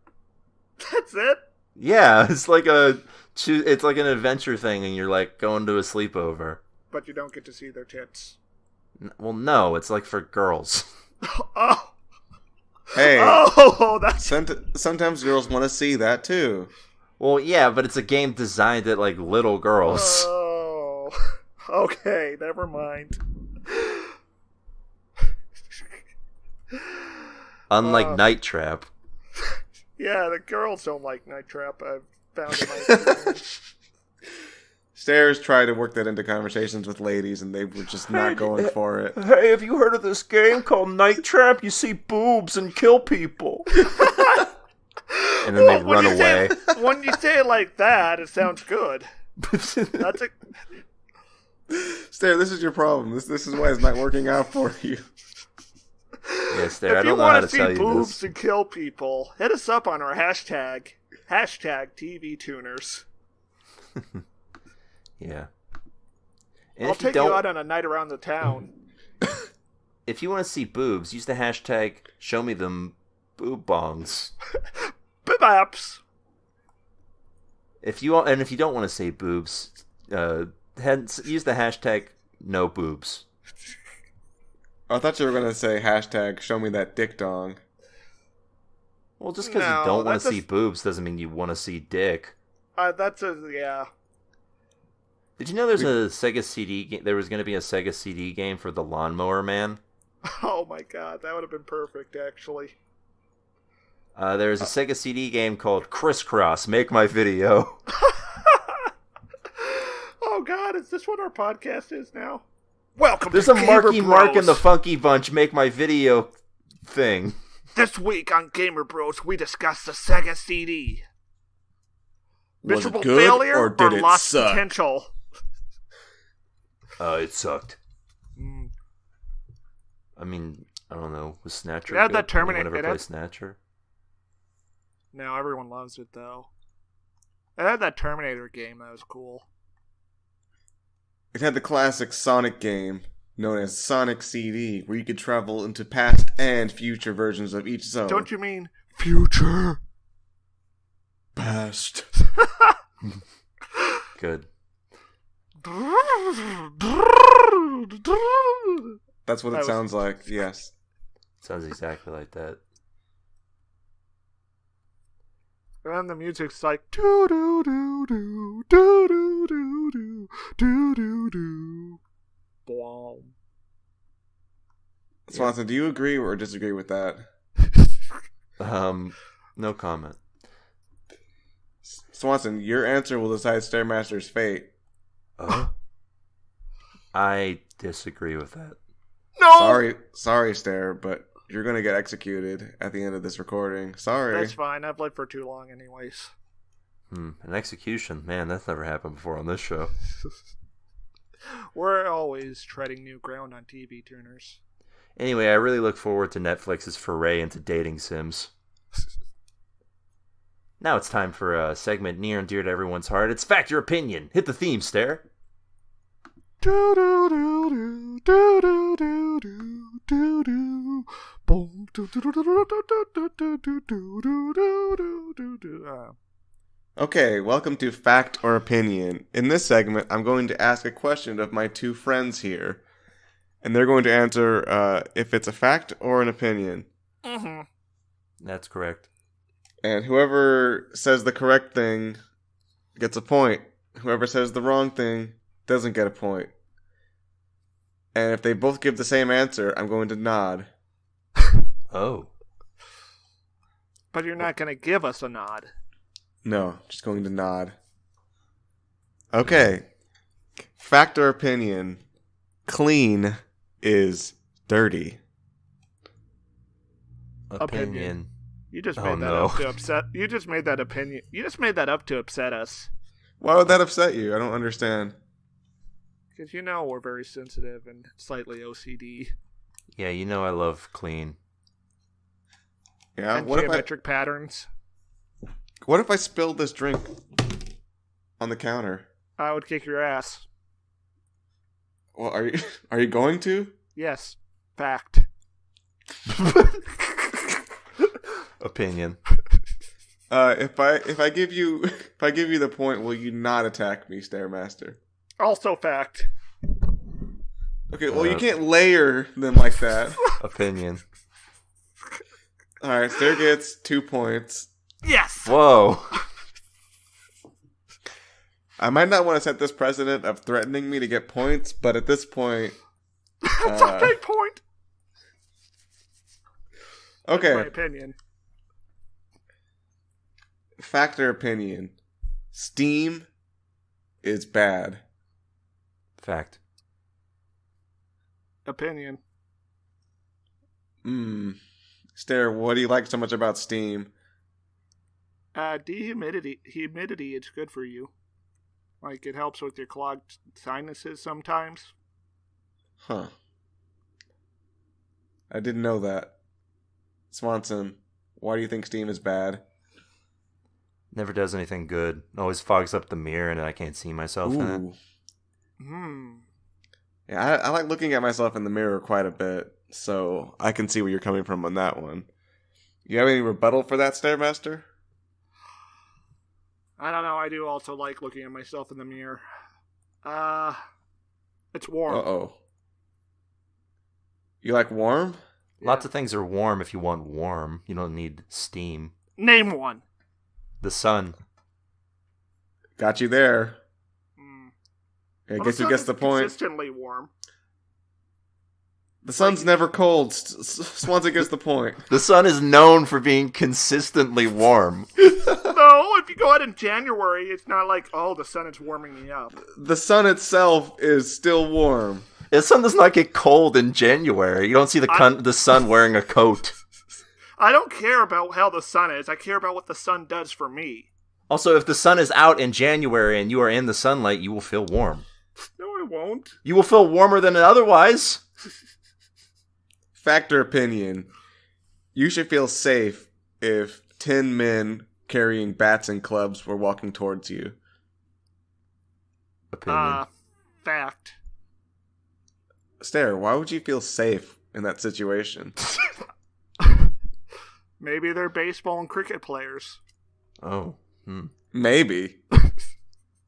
Speaker 1: That's it?
Speaker 3: Yeah, it's like it's like an adventure thing, and you're like going to a sleepover.
Speaker 1: But you don't get to see their tits.
Speaker 3: Well, no, it's like for girls.
Speaker 1: Oh!
Speaker 2: Hey,
Speaker 1: Oh, that's...
Speaker 2: sometimes girls want to see that too.
Speaker 3: Well, yeah, but it's a game designed at like little girls.
Speaker 1: Oh. Okay, never mind.
Speaker 3: Unlike Night Trap.
Speaker 1: Yeah, the girls don't like Night Trap, I've found in my experience.
Speaker 2: Stairs tried to work that into conversations with ladies, and they were just not going for it.
Speaker 3: Hey, have you heard of this game called Night Trap? You see boobs and kill people. And then they run away.
Speaker 1: When you say it like that, it sounds good. That's a...
Speaker 2: Stair, this is your problem. This is why it's not working out for you.
Speaker 3: Yes, there. I don't know how to tell you
Speaker 1: If you want to see boobs
Speaker 3: this.
Speaker 1: and kill people, hit us up on our hashtag TV Tuners.
Speaker 3: Yeah. And
Speaker 1: I'll
Speaker 3: if you
Speaker 1: take you
Speaker 3: don't,
Speaker 1: out on a night around the town.
Speaker 3: if you want to see boobs, use the hashtag show me them boob bongs.
Speaker 1: Bibaps.
Speaker 3: If you don't want to say boobs, use the hashtag no boobs.
Speaker 2: I thought you were going to say hashtag show me that dick dong.
Speaker 3: Well, just because
Speaker 1: No,
Speaker 3: you don't want
Speaker 1: that's
Speaker 3: to see boobs doesn't mean you want to see dick.
Speaker 1: Yeah.
Speaker 3: Did you know there's a Sega CD game? There was going to be a Sega CD game for the Lawnmower Man.
Speaker 1: Oh my god, that would have been perfect, actually.
Speaker 3: There's a Sega CD game called Crisscross, Make My Video.
Speaker 1: Oh god, is this what our podcast is now? Welcome
Speaker 3: There's
Speaker 1: to
Speaker 3: a
Speaker 1: Gamer
Speaker 3: Marky Mark and the
Speaker 1: Bros.
Speaker 3: Funky Bunch Make My Video thing.
Speaker 1: This week on Gamer Bros, we discuss the Sega CD.
Speaker 2: Was
Speaker 1: Miserable
Speaker 2: it good,
Speaker 1: failure
Speaker 2: or did it
Speaker 1: lost
Speaker 2: suck?
Speaker 1: potential?
Speaker 3: It sucked.
Speaker 1: Mm.
Speaker 3: I mean, I don't know. Was Snatcher
Speaker 1: It had
Speaker 3: good?
Speaker 1: that Terminator-
Speaker 3: Anyone ever
Speaker 1: it
Speaker 3: play
Speaker 1: had-
Speaker 3: Snatcher?
Speaker 1: No, everyone loves it though. It had that Terminator game that was cool.
Speaker 2: It had the classic Sonic game, known as Sonic CD, where you could travel into past and future versions of each zone.
Speaker 1: Don't you mean future?
Speaker 2: Past.
Speaker 3: Good.
Speaker 2: That's what it sounds like, yes.
Speaker 3: Sounds exactly like that.
Speaker 1: And then the music's like do do do do do do do do do do do. Blom.
Speaker 2: Swanson, do you agree or disagree with that?
Speaker 3: No comment.
Speaker 2: Swanson, your answer will decide Stairmaster's fate.
Speaker 3: I disagree with that.
Speaker 1: No.
Speaker 2: Sorry, Stair, but you're gonna get executed at the end of this recording. Sorry.
Speaker 1: That's fine. I've lived for too long, anyways.
Speaker 3: An execution? Man, that's never happened before on this show.
Speaker 1: We're always treading new ground on TV tuners.
Speaker 3: Anyway, I really look forward to Netflix's foray into dating sims. Now it's time for a segment near and dear to everyone's heart. It's Fact Your Opinion. Hit the theme, Stare.
Speaker 1: Do do do do do do do do do. Boom. Do do do do do do do do do do do do.
Speaker 2: Okay, welcome to Fact or Opinion. In this segment, I'm going to ask a question of my two friends here, and they're going to answer if it's a fact or an opinion.
Speaker 1: Mm-hmm.
Speaker 3: That's correct.
Speaker 2: And whoever says the correct thing gets a point. Whoever says the wrong thing doesn't get a point. And if they both give the same answer, I'm going to nod.
Speaker 3: Oh.
Speaker 1: But you're not going to give us a nod.
Speaker 2: No, just going to nod. Okay. Fact or opinion. Clean is dirty.
Speaker 3: Opinion.
Speaker 1: You just
Speaker 3: Oh,
Speaker 1: made that
Speaker 3: no.
Speaker 1: up to upset. You just made that opinion. You just made that up to upset us.
Speaker 2: Why would that upset you? I don't understand.
Speaker 1: Because you know we're very sensitive and slightly OCD.
Speaker 3: Yeah, you know I love clean.
Speaker 2: Yeah.
Speaker 1: And geometric patterns.
Speaker 2: What if I spilled this drink on the counter?
Speaker 1: I would kick your ass.
Speaker 2: Well, are you going to?
Speaker 1: Yes. Fact.
Speaker 3: Opinion.
Speaker 2: If I give you the point, will you not attack me, Stairmaster?
Speaker 1: Also fact.
Speaker 2: Okay, well you can't layer them like that.
Speaker 3: Opinion.
Speaker 2: All right, Stair gets 2 points.
Speaker 1: Yes!
Speaker 3: Whoa.
Speaker 2: I might not want to set this precedent of threatening me to get points, but at this point,
Speaker 1: That's a big point.
Speaker 2: okay.
Speaker 1: That's my opinion.
Speaker 2: Factor opinion. Steam is bad.
Speaker 3: Fact.
Speaker 1: Opinion.
Speaker 2: Stair, what do you like so much about Steam?
Speaker 1: Humidity is good for you. Like, it helps with your clogged sinuses sometimes.
Speaker 2: Huh. I didn't know that. Swanson, why do you think Steam is bad?
Speaker 3: Never does anything good. Always fogs up the mirror and I can't see myself in it.
Speaker 2: Ooh. Yeah, I like looking at myself in the mirror quite a bit, so I can see where you're coming from on that one. You have any rebuttal for that, Stairmaster?
Speaker 1: I don't know, I do also like looking at myself in the mirror. It's warm.
Speaker 2: Uh-oh. You like warm?
Speaker 1: Yeah.
Speaker 3: Lots of things are warm if you want warm. You don't need steam.
Speaker 1: Name one.
Speaker 3: The sun.
Speaker 2: Got you there. I
Speaker 1: Well,
Speaker 2: guess you
Speaker 1: sun
Speaker 2: guessed
Speaker 1: is
Speaker 2: the point.
Speaker 1: Consistently warm.
Speaker 2: The sun's never cold. Swanson gets the point.
Speaker 3: The sun is known for being consistently warm.
Speaker 1: No, if you go out in January, it's not like, oh, the sun is warming me up.
Speaker 2: The sun itself is still warm.
Speaker 3: The sun does not get cold in January. You don't see the sun wearing a coat.
Speaker 1: I don't care about how the sun is. I care about what the sun does for me.
Speaker 3: Also, if the sun is out in January and you are in the sunlight, you will feel warm.
Speaker 1: No, I won't.
Speaker 3: You will feel warmer than otherwise.
Speaker 2: Factor opinion. You should feel safe if 10 men carrying bats and clubs were walking towards you.
Speaker 3: Opinion.
Speaker 1: Fact.
Speaker 2: Stair, why would you feel safe in that situation?
Speaker 1: Maybe they're baseball and cricket players.
Speaker 3: Oh.
Speaker 2: Maybe.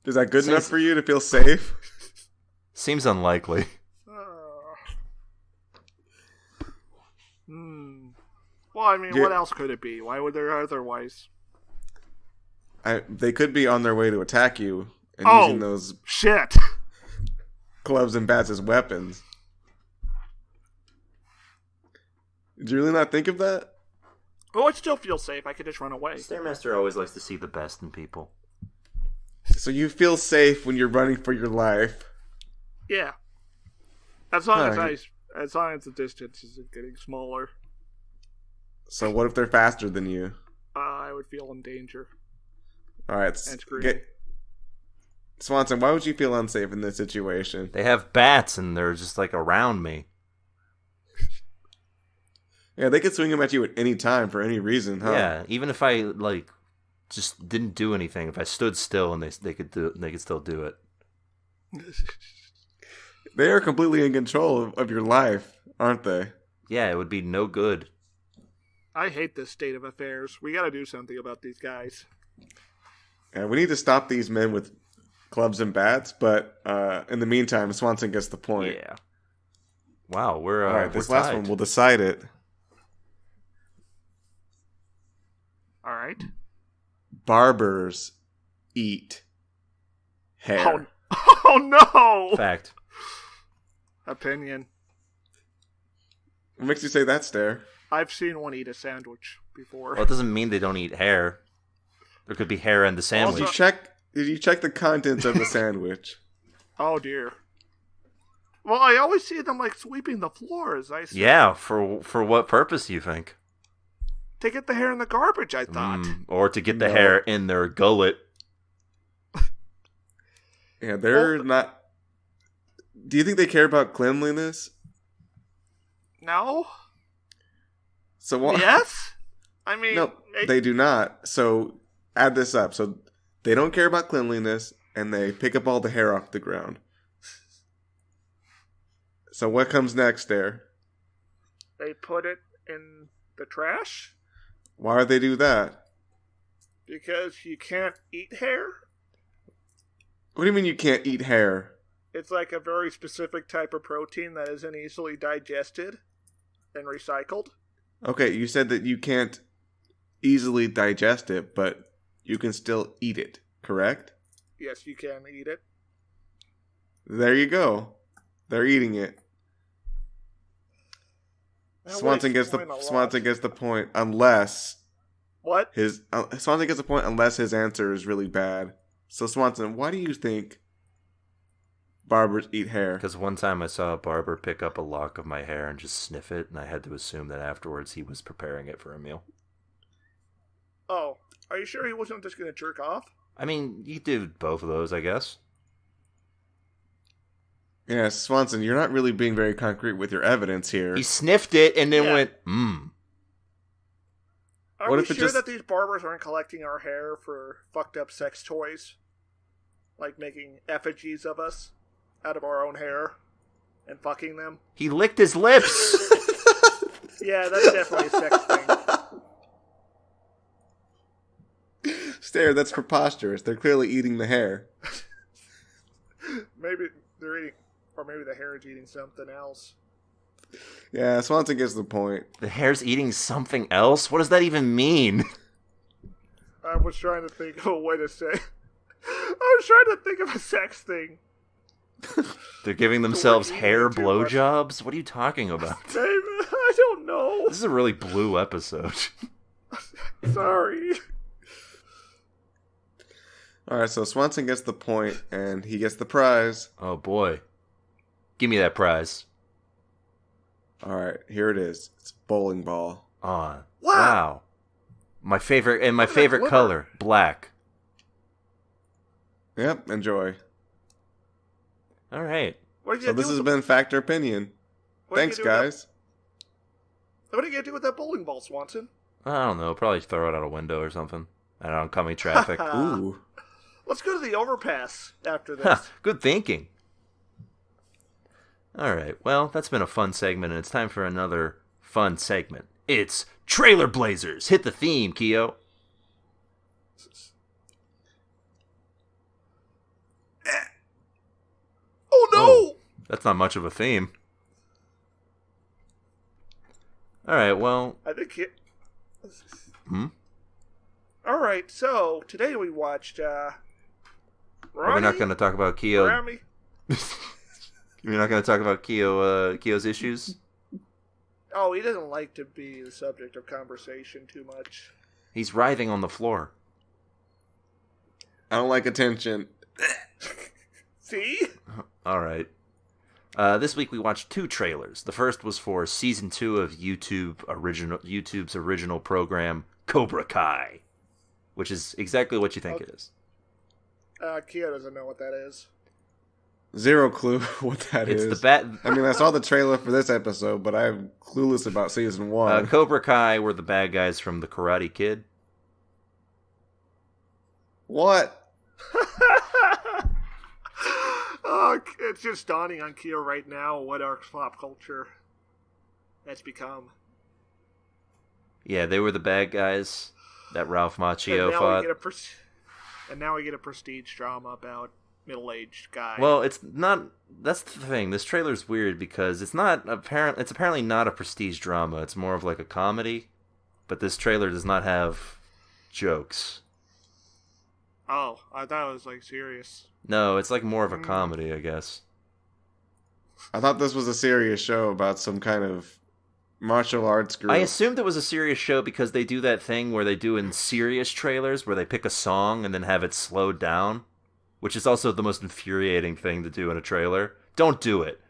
Speaker 2: Is that good enough for you to feel safe?
Speaker 3: Seems unlikely.
Speaker 1: Well, I mean, what else could it be? Why would there otherwise?
Speaker 2: They could be on their way to attack you and using those
Speaker 1: shit
Speaker 2: clubs and bats as weapons. Did you really not think of that?
Speaker 1: Oh, I'd still feel safe. I could just run away.
Speaker 3: Stairmaster always likes to see the best in people.
Speaker 2: So you feel safe when you're running for your life?
Speaker 1: Yeah. As long as the distance isn't getting smaller.
Speaker 2: So what if they're faster than you?
Speaker 1: I would feel in danger.
Speaker 2: All right. Swanson, why would you feel unsafe in this situation?
Speaker 3: They have bats and they're just like around me.
Speaker 2: Yeah, they could swing them at you at any time for any reason, huh?
Speaker 3: Yeah, even if I just didn't do anything, if I stood still and they could still do it.
Speaker 2: They are completely in control of your life, aren't they?
Speaker 3: Yeah, it would be no good.
Speaker 1: I hate this state of affairs. We gotta do something about these guys.
Speaker 2: Yeah, we need to stop these men with clubs and bats, but in the meantime, Swanson gets the point.
Speaker 3: Yeah. Wow, we're
Speaker 2: all right. This
Speaker 3: we're
Speaker 2: last
Speaker 3: tied.
Speaker 2: one will decide it.
Speaker 1: All right.
Speaker 2: Barbers eat hair.
Speaker 1: Oh no!
Speaker 3: Fact.
Speaker 1: Opinion.
Speaker 2: What makes you say that, Stair?
Speaker 1: I've seen one eat a sandwich before.
Speaker 3: Well, it doesn't mean they don't eat hair. There could be hair in the sandwich.
Speaker 2: Did you check the contents of the sandwich?
Speaker 1: Oh dear. Well, I always see them sweeping the floor as I say.
Speaker 3: Yeah, for what purpose do you think?
Speaker 1: To get the hair in the garbage, I thought.
Speaker 3: Or to get the hair in their gullet.
Speaker 2: Yeah, they're not... Do you think they care about cleanliness?
Speaker 1: No.
Speaker 2: So what?
Speaker 1: Yes? I mean...
Speaker 2: No, they do not. So, add this up. So, they don't care about cleanliness, and they pick up all the hair off the ground. So what comes next there?
Speaker 1: They put it in the trash
Speaker 2: Why would they do that?
Speaker 1: because you can't eat hair.
Speaker 2: What do you mean you can't eat hair?
Speaker 1: It's like a very specific type of protein that isn't easily digested and recycled.
Speaker 2: Okay, you said that you can't easily digest it, but you can still eat it, correct?
Speaker 1: Yes, you can eat it.
Speaker 2: There you go. They're eating it.
Speaker 1: That would
Speaker 2: Swanson gets
Speaker 1: explain a lot.
Speaker 2: the point unless
Speaker 1: What?
Speaker 2: Swanson gets the point unless his answer is really bad. So Swanson, why do you think barbers eat hair?
Speaker 3: Because one time I saw a barber pick up a lock of my hair and just sniff it, and I had to assume that afterwards he was preparing it for a meal.
Speaker 1: Oh, are you sure he wasn't just going to jerk off?
Speaker 3: I mean, you do both of those, I guess.
Speaker 2: Yeah, Swanson, you're not really being very concrete with your evidence here.
Speaker 3: He sniffed it and then
Speaker 1: Yeah.
Speaker 3: went,
Speaker 1: Are
Speaker 2: What
Speaker 1: we
Speaker 2: if it
Speaker 1: sure
Speaker 2: just-
Speaker 1: that these barbers aren't collecting our hair for fucked up sex toys? Like making effigies of us out of our own hair and fucking them?
Speaker 3: He licked his lips!
Speaker 1: Yeah, that's definitely a sex thing.
Speaker 2: Stare, that's preposterous. They're clearly eating the hair.
Speaker 1: Maybe they're eating, or maybe the hair is eating something else.
Speaker 2: Yeah, Swanson gets the point.
Speaker 3: The hair's eating something else? What does that even mean?
Speaker 1: I was trying to think of a way to say. I was trying to think of a sex thing.
Speaker 3: They're giving themselves
Speaker 1: eating
Speaker 3: hair
Speaker 1: too much.
Speaker 3: blowjobs? What are you talking about?
Speaker 1: Maybe, I don't know.
Speaker 3: This is a really blue episode.
Speaker 1: Sorry.
Speaker 2: Alright, so Swanson gets the point, and he gets the prize.
Speaker 3: Oh boy. Give me that prize.
Speaker 2: Alright, here it is. It's a bowling ball.
Speaker 3: Wow.
Speaker 1: Wow.
Speaker 3: My favorite, and my
Speaker 1: Look at that
Speaker 3: favorite
Speaker 1: glitter.
Speaker 3: color, black.
Speaker 2: Yep, enjoy.
Speaker 3: Alright.
Speaker 1: What are you
Speaker 2: So
Speaker 1: gonna
Speaker 2: this
Speaker 1: do
Speaker 2: has
Speaker 1: with the-
Speaker 2: been Factor Opinion.
Speaker 1: what are you
Speaker 2: Thanks,
Speaker 1: gonna do with
Speaker 2: guys.
Speaker 1: What are you gonna do with that bowling ball, Swanson?
Speaker 3: I don't know, probably throw it out a window or something. I don't know, oncoming traffic.
Speaker 2: Ooh.
Speaker 1: Let's go to the overpass after
Speaker 3: Ha,
Speaker 1: this.
Speaker 3: good thinking. Alright, well, that's been a fun segment, and it's time for another fun segment. It's Trailer Blazers! Hit the theme, Keo.
Speaker 1: Oh no!
Speaker 3: Oh. That's not much of a theme. Alright, well,
Speaker 1: I think it.
Speaker 3: Hmm?
Speaker 1: All right, so today we watched.
Speaker 3: are we not going to talk about Keo?
Speaker 1: Rami.
Speaker 3: We're not going to talk about Keo's issues?
Speaker 1: Oh, he doesn't like to be the subject of conversation too much.
Speaker 3: He's writhing on the floor.
Speaker 2: I don't like attention.
Speaker 1: See?
Speaker 3: Alright. This week we watched 2 trailers. The first was for Season 2 of YouTube's original program, Cobra Kai. Which is exactly what you think it is.
Speaker 1: Kia doesn't know what that is.
Speaker 2: Zero clue what that is.
Speaker 3: It's the bat.
Speaker 2: I mean, I saw the trailer for this episode, but I'm clueless about season 1.
Speaker 3: Cobra Kai were the bad guys from The Karate Kid.
Speaker 2: What?
Speaker 1: Oh, it's just dawning on Kia right now what our pop culture has become.
Speaker 3: Yeah, they were the bad guys that Ralph Macchio
Speaker 1: and now
Speaker 3: fought.
Speaker 1: we get and now we get a prestige drama about middle-aged guy.
Speaker 3: Well, it's not. That's the thing. This trailer's weird because it's not apparent. It's apparently not a prestige drama. It's more of like a comedy. But this trailer does not have jokes.
Speaker 1: Oh, I thought it was like serious.
Speaker 3: No, it's like more of a comedy, I guess.
Speaker 2: I thought this was a serious show about some kind of martial arts group.
Speaker 3: I assumed it was a serious show because they do that thing where they do in serious trailers where they pick a song and then have it slowed down, which is also the most infuriating thing to do in a trailer. Don't do it.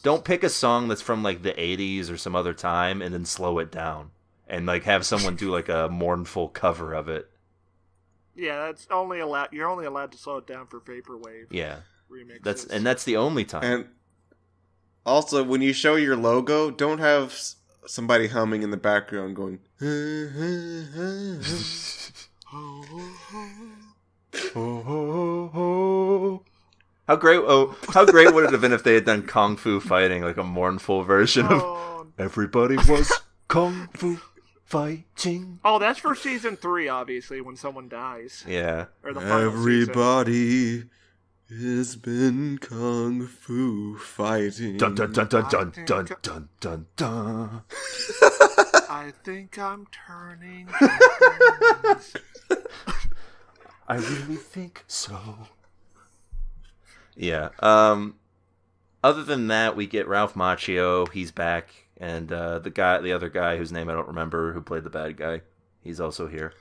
Speaker 3: Don't pick a song that's from like the 80s or some other time and then slow it down and like have someone do like a mournful cover of it.
Speaker 1: Yeah, that's only allowed. You're only allowed to slow it down for vaporwave
Speaker 3: Yeah.
Speaker 1: remixes.
Speaker 3: That's the only time.
Speaker 2: And also, when you show your logo, don't have somebody humming in the background going.
Speaker 3: How great! Oh, how great would it have been if they had done Kung Fu Fighting, like a mournful version of
Speaker 1: Oh,
Speaker 3: "Everybody was Kung Fu Fighting"?
Speaker 1: oh, that's for season 3, obviously, when someone dies.
Speaker 3: Yeah.
Speaker 1: Or the final season.
Speaker 2: Everybody has been kung fu fighting.
Speaker 3: Dun dun dun dun dun dun dun dun dun.
Speaker 1: I think I'm turning.
Speaker 3: I really think so. Yeah. Other than that, we get Ralph Macchio. He's back, and the other guy whose name I don't remember, who played the bad guy, he's also here.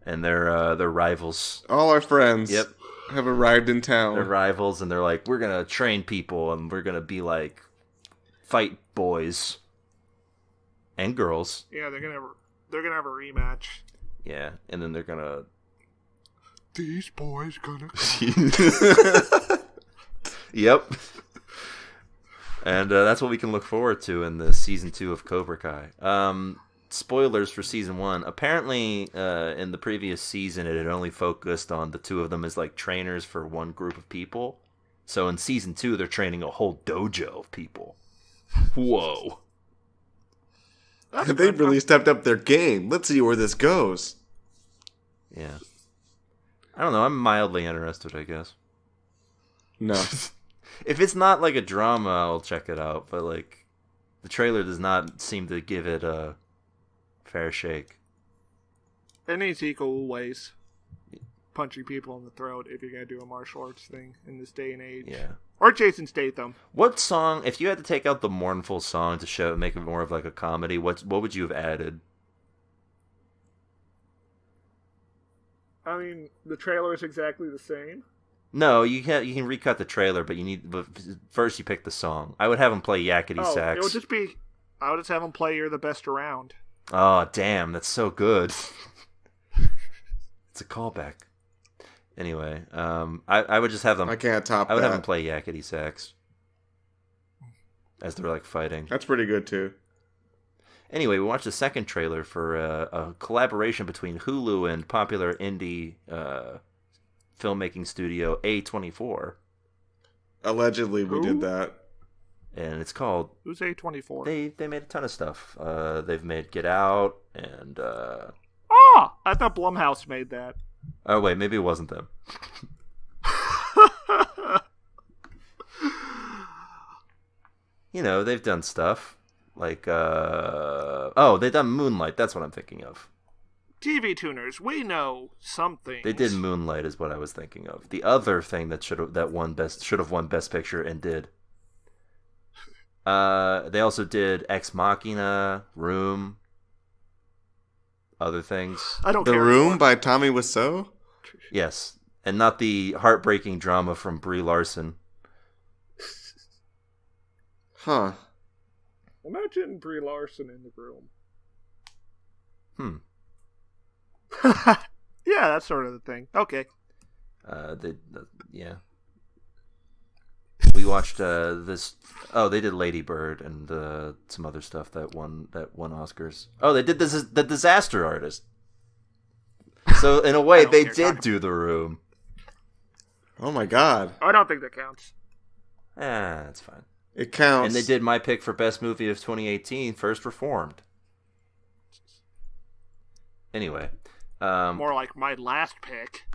Speaker 3: And they're rivals.
Speaker 2: All our friends
Speaker 3: Yep.
Speaker 2: have arrived in town.
Speaker 3: They're rivals, and they're like, we're gonna train people, and we're gonna be like fight boys and girls.
Speaker 1: Yeah, they're gonna have a rematch.
Speaker 3: Yeah, and then they're gonna.
Speaker 1: These boys gonna.
Speaker 3: Yep. And that's what we can look forward to in the season 2 of Cobra Kai. Spoilers for season 1. Apparently, in the previous season, it had only focused on the two of them as like trainers for one group of people. So in season 2, they're training a whole dojo of people. Whoa.
Speaker 2: They've really stepped up their game. Let's see where this goes.
Speaker 3: Yeah. I don't know. I'm mildly interested, I guess.
Speaker 2: No.
Speaker 3: If it's not like a drama, I'll check it out. But like, the trailer does not seem to give it a fair shake.
Speaker 1: It needs equal ways. Punching people in the throat if you're gonna do a martial arts thing in this day and age.
Speaker 3: Yeah.
Speaker 1: Or Jason Statham.
Speaker 3: What song? If you had to take out the mournful song to make it more of like a comedy, what would you have added?
Speaker 1: I mean, the trailer is exactly the same.
Speaker 3: No, you can recut the trailer, but first you pick the song. I would have him play Yakety Sax.
Speaker 1: It would just be. I would just have him play "You're the Best Around."
Speaker 3: Oh, damn, that's so good. It's a callback. Anyway, I would just have them.
Speaker 2: I can't top
Speaker 3: I would
Speaker 2: that.
Speaker 3: have them play Yakety Sax as they're like fighting.
Speaker 2: That's pretty good too.
Speaker 3: Anyway, we watched the second trailer for a collaboration between Hulu and popular indie filmmaking studio A24.
Speaker 2: Allegedly, we
Speaker 1: Who?
Speaker 2: did that.
Speaker 3: And it's called.
Speaker 1: Who's A24?
Speaker 3: They made a ton of stuff. They've made Get Out and.
Speaker 1: Oh, I thought Blumhouse made that.
Speaker 3: Oh wait, maybe it wasn't them. You know, they've done stuff like they've done Moonlight. That's what I'm thinking of.
Speaker 1: TV tuners, we know something.
Speaker 3: They did Moonlight, is what I was thinking of. The other thing that should have won Best Picture and did. They also did Ex Machina, Room, other things.
Speaker 1: I don't
Speaker 2: The
Speaker 1: care
Speaker 2: Room
Speaker 1: anymore.
Speaker 2: by Tommy Wiseau?
Speaker 3: Yes, and not the heartbreaking drama from Brie Larson.
Speaker 2: Huh.
Speaker 1: Imagine Brie Larson in The Room. Yeah, that's sort of the thing. Okay.
Speaker 3: Yeah. We watched this. Oh, they did Lady Bird and some other stuff that won Oscars. Oh, they did this the Disaster Artist. So in a way, they did do The Room.
Speaker 2: Oh my god.
Speaker 1: I don't think that counts.
Speaker 3: That's fine.
Speaker 2: It counts.
Speaker 3: And they did my pick for best movie of 2018, First Reformed. Anyway,
Speaker 1: More like my last pick.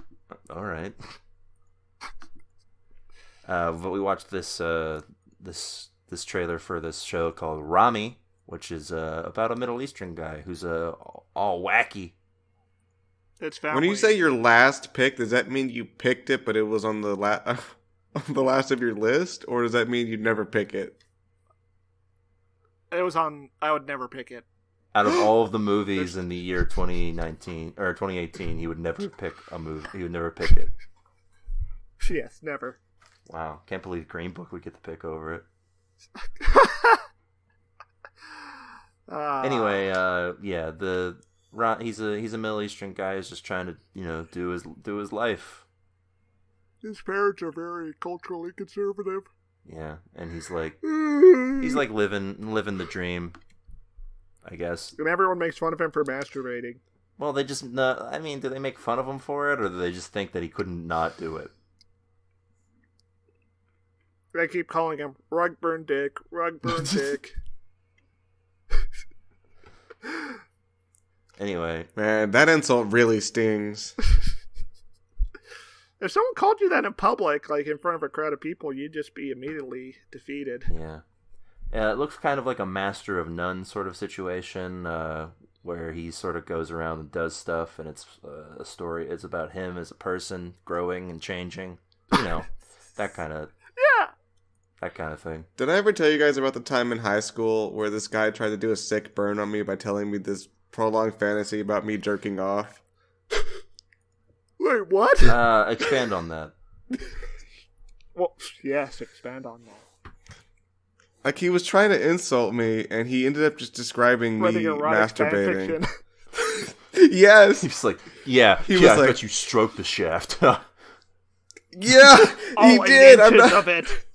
Speaker 3: all right. But we watched this trailer for this show called Rami, which is about a Middle Eastern guy who's all wacky.
Speaker 1: It's family.
Speaker 2: When you say your last pick, does that mean you picked it, but it was on the on the last of your list, or does that mean you'd never pick it?
Speaker 1: It was on. I would never pick it.
Speaker 3: Out of all of the movies in the year 2019 or 2018, he would never pick a movie. He would never pick it.
Speaker 1: Yes, never.
Speaker 3: Wow, can't believe Green Book would get to pick over it. Anyway, yeah, he's a Middle Eastern guy who's just trying to do his life.
Speaker 1: His parents are very culturally conservative.
Speaker 3: Yeah, and he's like living the dream, I guess.
Speaker 1: And everyone makes fun of him for masturbating.
Speaker 3: Well, they just do they make fun of him for it, or do they just think that he couldn't not do it?
Speaker 1: They keep calling him Rugburn Dick, Rugburn Dick.
Speaker 3: Anyway,
Speaker 2: Man, that insult really stings.
Speaker 1: If someone called you that in public, like in front of a crowd of people, you'd just be immediately defeated.
Speaker 3: yeah. It looks kind of like a Master of None sort of situation, where he sort of goes around and does stuff, and it's a story. It's about him as a person growing and changing. You know, that kind of thing.
Speaker 2: Did I ever tell you guys about the time in high school where this guy tried to do a sick burn on me by telling me this prolonged fantasy about me jerking off?
Speaker 1: Wait, what?
Speaker 3: Expand on that.
Speaker 1: Well, yes, expand on that.
Speaker 2: Like, he was trying to insult me, and he ended up just describing me
Speaker 1: Writing erotic
Speaker 2: masturbating.
Speaker 1: fanfiction.
Speaker 2: Yes!
Speaker 3: He's like, yeah,
Speaker 2: He was
Speaker 3: I
Speaker 2: like-
Speaker 3: bet you stroked the shaft.
Speaker 2: Yeah! He
Speaker 1: All
Speaker 2: did!
Speaker 1: 8
Speaker 2: I'm
Speaker 1: inches
Speaker 2: not...
Speaker 1: of it.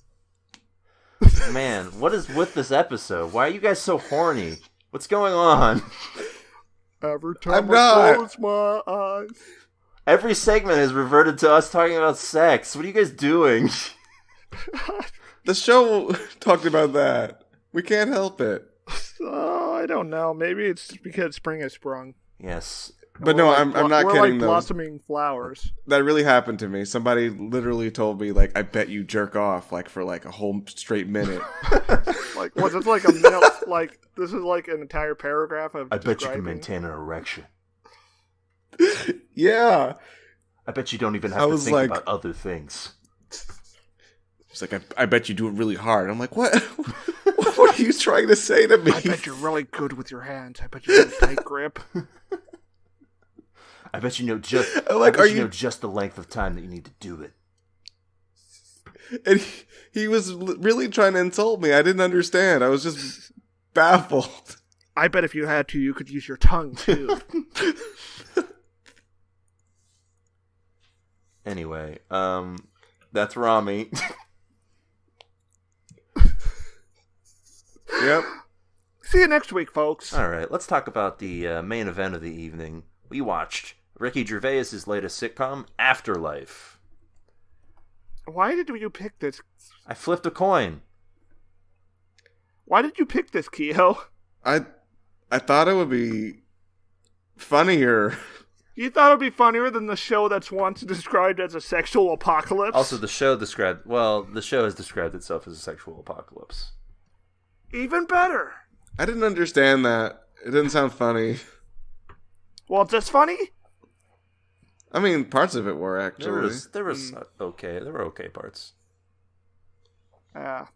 Speaker 3: Man, what is with this episode? Why are you guys so horny? What's going on?
Speaker 1: Every time
Speaker 2: I'm
Speaker 1: I
Speaker 2: not.
Speaker 1: close my eyes.
Speaker 3: Every segment has reverted to us talking about sex. What are you guys doing?
Speaker 2: The show talked about that. We can't help it.
Speaker 1: Oh, I don't know. Maybe it's because spring has sprung.
Speaker 3: Yes.
Speaker 2: But no, I'm not
Speaker 1: we're
Speaker 2: kidding
Speaker 1: like
Speaker 2: though.
Speaker 1: blossoming flowers.
Speaker 2: That really happened to me. Somebody literally told me, like, I bet you jerk off, like, for, like, a whole straight minute.
Speaker 1: Like, was it like a minute? Like, this is like an entire paragraph of.
Speaker 3: I bet you can
Speaker 1: describing-
Speaker 3: maintain an erection.
Speaker 2: Yeah.
Speaker 3: I bet you don't even
Speaker 2: I
Speaker 3: have to
Speaker 2: was
Speaker 3: think
Speaker 2: like-
Speaker 3: about other things.
Speaker 2: It's like, I bet you do it really hard. I'm like, what? What are you trying to say to me?
Speaker 1: I bet you're really good with your hands. I bet you have a tight grip.
Speaker 3: I bet you know just.
Speaker 2: Like,
Speaker 3: I bet
Speaker 2: are
Speaker 3: you
Speaker 2: you-
Speaker 3: know just the length of time that you need to do it.
Speaker 2: And he was really trying to insult me. I didn't understand. I was just baffled.
Speaker 1: I bet if you had to, you could use your tongue too.
Speaker 3: Anyway, that's Rami.
Speaker 2: Yep.
Speaker 1: See you next week, folks.
Speaker 3: All right, let's talk about the main event of the evening. We watched Ricky Gervais's latest sitcom, Afterlife.
Speaker 1: Why did you pick this?
Speaker 3: I flipped a coin.
Speaker 1: Why did you pick this, Keo?
Speaker 2: I thought it would be funnier.
Speaker 1: You thought it'd be funnier than the show that's once described as a sexual apocalypse?
Speaker 3: Also, the show has described itself as a sexual apocalypse.
Speaker 1: Even better.
Speaker 2: I didn't understand that. It didn't sound funny.
Speaker 1: Well, it's just funny?
Speaker 2: I mean, parts of it were
Speaker 3: There
Speaker 2: actually.
Speaker 3: was okay. There were okay parts.
Speaker 1: Yeah.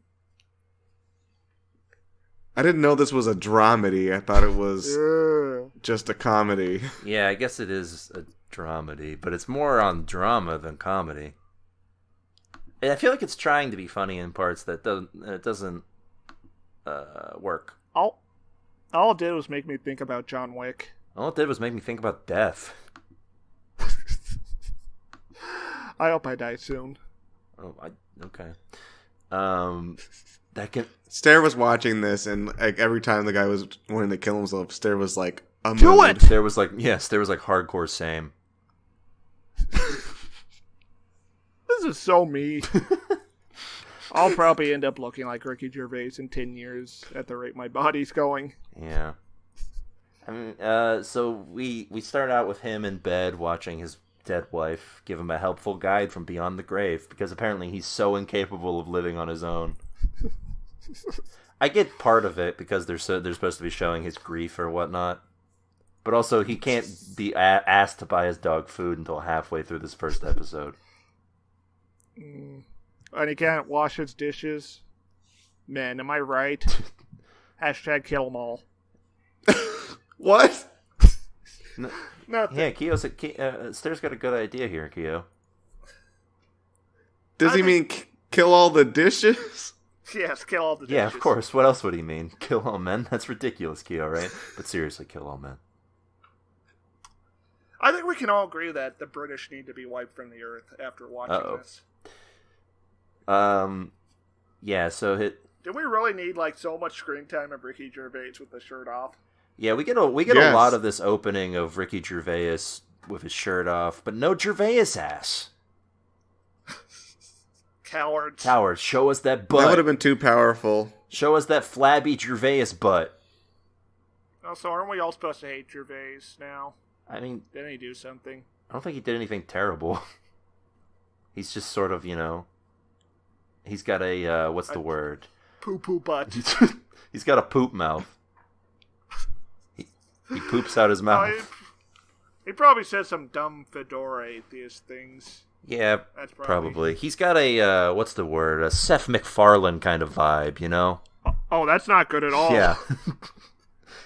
Speaker 2: I didn't know this was a dramedy. I thought it was
Speaker 1: Ugh.
Speaker 2: just a comedy.
Speaker 3: Yeah, I guess it is a dramedy, but it's more on drama than comedy. And I feel like it's trying to be funny in parts that doesn't work.
Speaker 1: All it did was make me think about John Wick.
Speaker 3: All it did was make me think about death.
Speaker 1: I hope I die soon.
Speaker 3: Oh, okay. That can.
Speaker 2: Stair was watching this, and like every time the guy was wanting to kill himself, Stair was like,
Speaker 1: Do
Speaker 2: "Mood."
Speaker 1: it!
Speaker 3: There was hardcore same.
Speaker 1: This is so me. I'll probably end up looking like Ricky Gervais in 10 years at the rate my body's going.
Speaker 3: Yeah. I mean, so we start out with him in bed watching his dead wife give him a helpful guide from beyond the grave because apparently he's so incapable of living on his own. I get part of it because they're supposed to be showing his grief or whatnot, but also he can't be asked to buy his dog food until halfway through this first episode.
Speaker 1: And he can't wash his dishes. Man, am I right? Hashtag kill 'em all.
Speaker 2: What?
Speaker 1: Nothing.
Speaker 3: Yeah, Stair's got a good idea here, Keo.
Speaker 2: Does he mean kill all the dishes?
Speaker 1: Yes, kill all the dishes.
Speaker 3: Yeah, of course. What else would he mean? Kill all men? That's ridiculous, Keo, right? But seriously, kill all men.
Speaker 1: I think we can all agree that the British need to be wiped from the earth after watching
Speaker 3: Uh-oh.
Speaker 1: this.
Speaker 3: Yeah, so
Speaker 1: Do we really need like so much screen time of Ricky Gervais with the shirt off?
Speaker 3: yeah, we get
Speaker 2: Yes.
Speaker 3: a lot of this opening of Ricky Gervais with his shirt off, but no Gervais ass.
Speaker 1: Cowards.
Speaker 3: Cowards, show us that
Speaker 2: That would
Speaker 3: butt.
Speaker 2: have been too powerful.
Speaker 3: Show us that flabby Gervais butt.
Speaker 1: Also, aren't we all supposed to hate Gervais now?
Speaker 3: I mean,
Speaker 1: Didn't he do something?
Speaker 3: I don't think he did anything terrible. He's just sort of, he's got a, what's the word?
Speaker 1: Poo-poo butt.
Speaker 3: He's got a poop mouth. He poops out his
Speaker 1: Oh,
Speaker 3: mouth.
Speaker 1: he probably said some dumb fedora atheist things.
Speaker 3: Yeah,
Speaker 1: That's
Speaker 3: probably. He's got a, what's the word? A Seth MacFarlane kind of vibe, you know?
Speaker 1: Oh, that's not good at all.
Speaker 3: Yeah.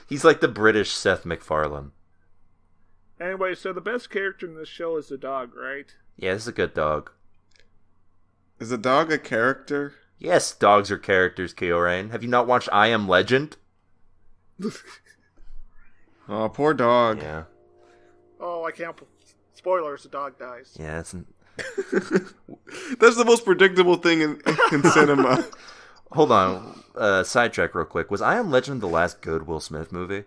Speaker 3: He's like the British Seth MacFarlane.
Speaker 1: Anyway, so the best character in this show is the dog, right?
Speaker 3: Yeah, this is a good dog.
Speaker 2: Is a dog a character?
Speaker 3: Yes, dogs are characters, Kyorain. Have you not watched I Am Legend?
Speaker 2: Oh, poor dog.
Speaker 3: Yeah.
Speaker 1: Oh, I can't. Spoilers: the dog dies.
Speaker 3: Yeah, it's...
Speaker 2: That's the most predictable thing in cinema.
Speaker 3: Hold on, sidetrack real quick. Was I Am Legend the last good Will Smith movie?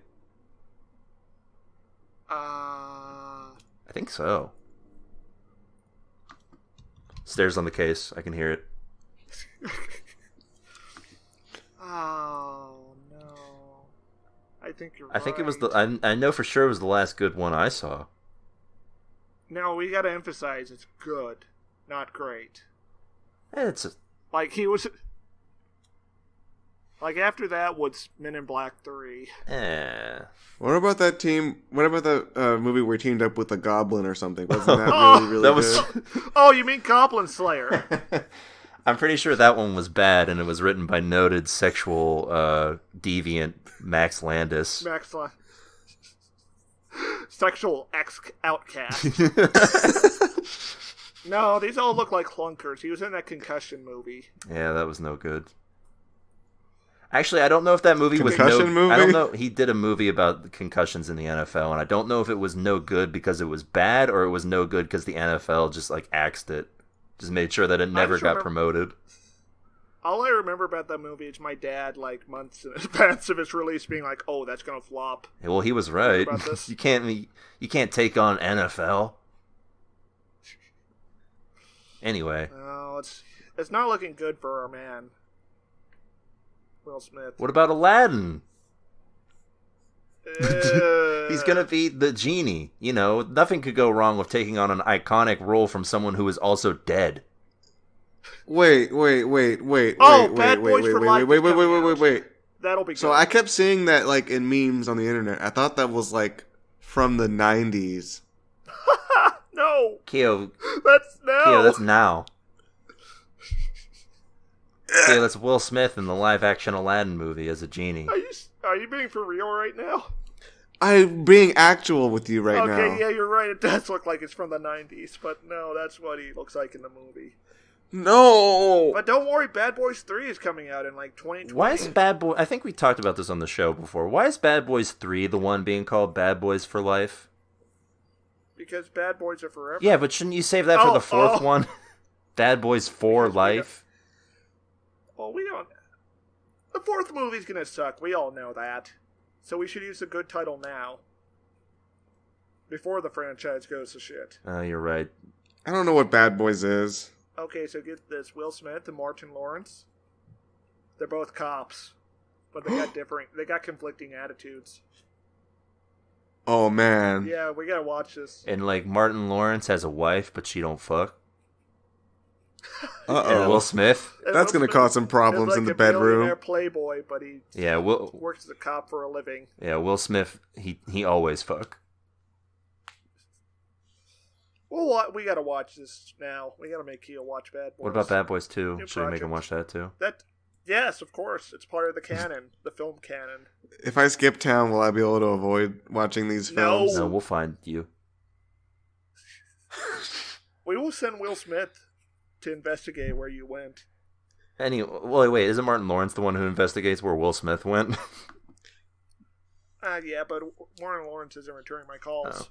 Speaker 3: I think so. Stairs on the case. I can hear it.
Speaker 1: Oh no! I think you're.
Speaker 3: I think it was
Speaker 1: right.
Speaker 3: I know for sure it was the last good one I saw.
Speaker 1: No, we gotta emphasize it's good, not great.
Speaker 3: It's
Speaker 1: Like he was. Like after that was Men in Black 3.
Speaker 2: What about that team? What about the movie where he teamed up with a goblin or something? Wasn't that really
Speaker 3: that was.
Speaker 2: good?
Speaker 1: Oh, you mean Goblin Slayer?
Speaker 3: I'm pretty sure that one was bad, and it was written by noted sexual deviant Max Landis.
Speaker 1: Sexual outcast. No, these all look like clunkers. He was in that Concussion movie.
Speaker 3: Yeah, that was no good. Actually, I don't know if that movie was
Speaker 2: Concussion movie?
Speaker 3: I don't know. He did a movie about the concussions in the NFL, and I don't know if it was no good because it was bad, or it was no good because the NFL just like axed it, just made sure that it never got promoted.
Speaker 1: All I remember about that movie is my dad, like months in advance of its release, being like, "Oh, that's gonna flop."
Speaker 3: Yeah, well, he was right.
Speaker 1: About this?
Speaker 3: You can't take on NFL. Anyway,
Speaker 1: No, it's not looking good for our man, Will Smith.
Speaker 3: what about Aladdin?
Speaker 1: Uh,
Speaker 3: He's gonna be the genie. You know, nothing could go wrong with taking on an iconic role from someone who is also dead.
Speaker 2: Wait.
Speaker 1: Oh, Bad Boys for Life is coming out.
Speaker 2: Wait.
Speaker 1: That'll be good.
Speaker 2: So I kept seeing that like in memes on the internet. I thought that was like from the 90s.
Speaker 1: No,
Speaker 3: Keo,
Speaker 1: that's no.
Speaker 3: Keo, that's now. Keo, that's Will Smith in the live-action Aladdin movie as a genie.
Speaker 1: Are you being for real right now?
Speaker 2: I'm being actual with you right now.
Speaker 1: Okay, yeah, you're right. It does look like it's from the 90s, but no, that's what he looks like in the movie.
Speaker 2: No.
Speaker 1: But don't worry, Bad Boys 3 is coming out in like 2020.
Speaker 3: Why is Bad Boy... I think we talked about this on the show before. Why is Bad Boys 3 the one being called Bad Boys for Life?
Speaker 1: Because Bad Boys are forever.
Speaker 3: Yeah, but shouldn't you save that for the fourth one? Bad Boys for Life?
Speaker 1: Well, we don't... The fourth movie's gonna suck. We all know that. So we should use a good title now. Before the franchise goes to shit.
Speaker 3: Oh, you're right.
Speaker 2: I don't know what Bad Boys is.
Speaker 1: Okay, so get this. Will Smith and Martin Lawrence. They're both cops. But they got conflicting attitudes.
Speaker 2: Oh man.
Speaker 1: Yeah, we gotta watch this.
Speaker 3: And, like, Martin Lawrence has a wife, but she don't fuck. And
Speaker 2: Uh-oh.
Speaker 3: Will Smith...
Speaker 2: That's going to cause some problems in the bedroom.
Speaker 1: He's a playboy, but he works as a cop for a living.
Speaker 3: Yeah, Will Smith, he always fuck.
Speaker 1: Well, we gotta watch this now. We gotta make Keo watch Bad Boys.
Speaker 3: What about Bad Boys 2?
Speaker 1: New
Speaker 3: Should we make him
Speaker 1: project.
Speaker 3: watch that too?
Speaker 1: Yes, of course. It's part of the canon, the film canon.
Speaker 2: If I skip town, will I be able to avoid watching these
Speaker 1: No.
Speaker 2: films?
Speaker 3: No, we'll find you.
Speaker 1: We will send Will Smith to investigate where you went.
Speaker 3: Wait, isn't Martin Lawrence the one who investigates where Will Smith went?
Speaker 1: Yeah, but Martin Lawrence isn't returning my calls.
Speaker 3: Oh.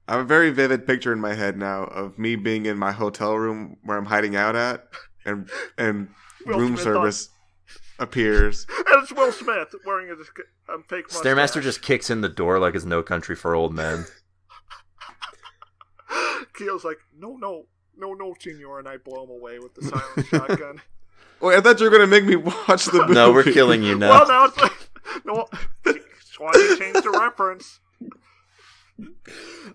Speaker 2: I have a very vivid picture in my head now of me being in my hotel room where I'm hiding out at, and
Speaker 1: Will
Speaker 2: room
Speaker 1: Smith
Speaker 2: service appears.
Speaker 1: And it's Will Smith wearing a fake mustache.
Speaker 3: Stairmaster just kicks in the door like it's No Country for Old Men.
Speaker 1: Keo's like, no, No, senor, and I blow him away with the silent shotgun.
Speaker 2: Wait, I thought you were gonna make me watch the movie.
Speaker 3: No, we're killing you now.
Speaker 1: Well, now it's like, no, just wanted to change the reference.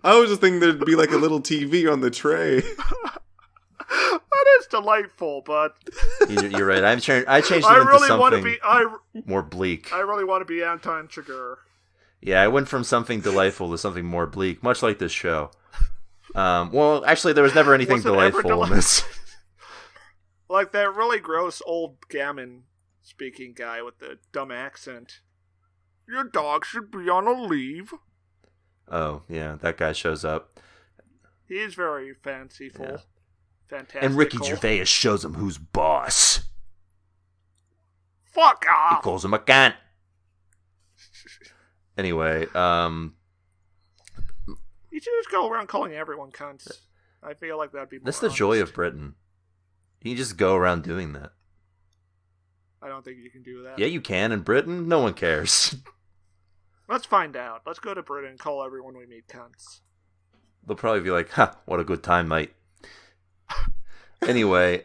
Speaker 2: I was just thinking there'd be like a little TV on the tray.
Speaker 1: That is delightful, but
Speaker 3: You're right. I changed it
Speaker 1: I
Speaker 3: into
Speaker 1: really want to
Speaker 3: something
Speaker 1: be.
Speaker 3: more bleak.
Speaker 1: I really want to be Anton Chigurh.
Speaker 3: Yeah, I went from something delightful to something more bleak, much like this show. Well, actually, there was never anything
Speaker 1: Was it ever
Speaker 3: delightful in this.
Speaker 1: Like that really gross old gammon speaking guy with the dumb accent. Your dog should be on a leave.
Speaker 3: Oh, yeah, that guy shows up.
Speaker 1: He is very fanciful.
Speaker 3: Yeah.
Speaker 1: Fantastic.
Speaker 3: And Ricky Gervais shows him who's boss.
Speaker 1: Fuck
Speaker 3: He
Speaker 1: off!
Speaker 3: calls him a cunt. Anyway,
Speaker 1: You should just go around calling everyone cunts. I feel like that'd be more
Speaker 3: that's the
Speaker 1: honest.
Speaker 3: joy of Britain. You can just go around doing that.
Speaker 1: I don't think you can do that.
Speaker 3: Yeah, you can. In Britain, no one cares.
Speaker 1: Let's find out. Let's go to Britain and call everyone we meet cunts.
Speaker 3: They'll probably be like, "Ha, what a good time, mate." Anyway,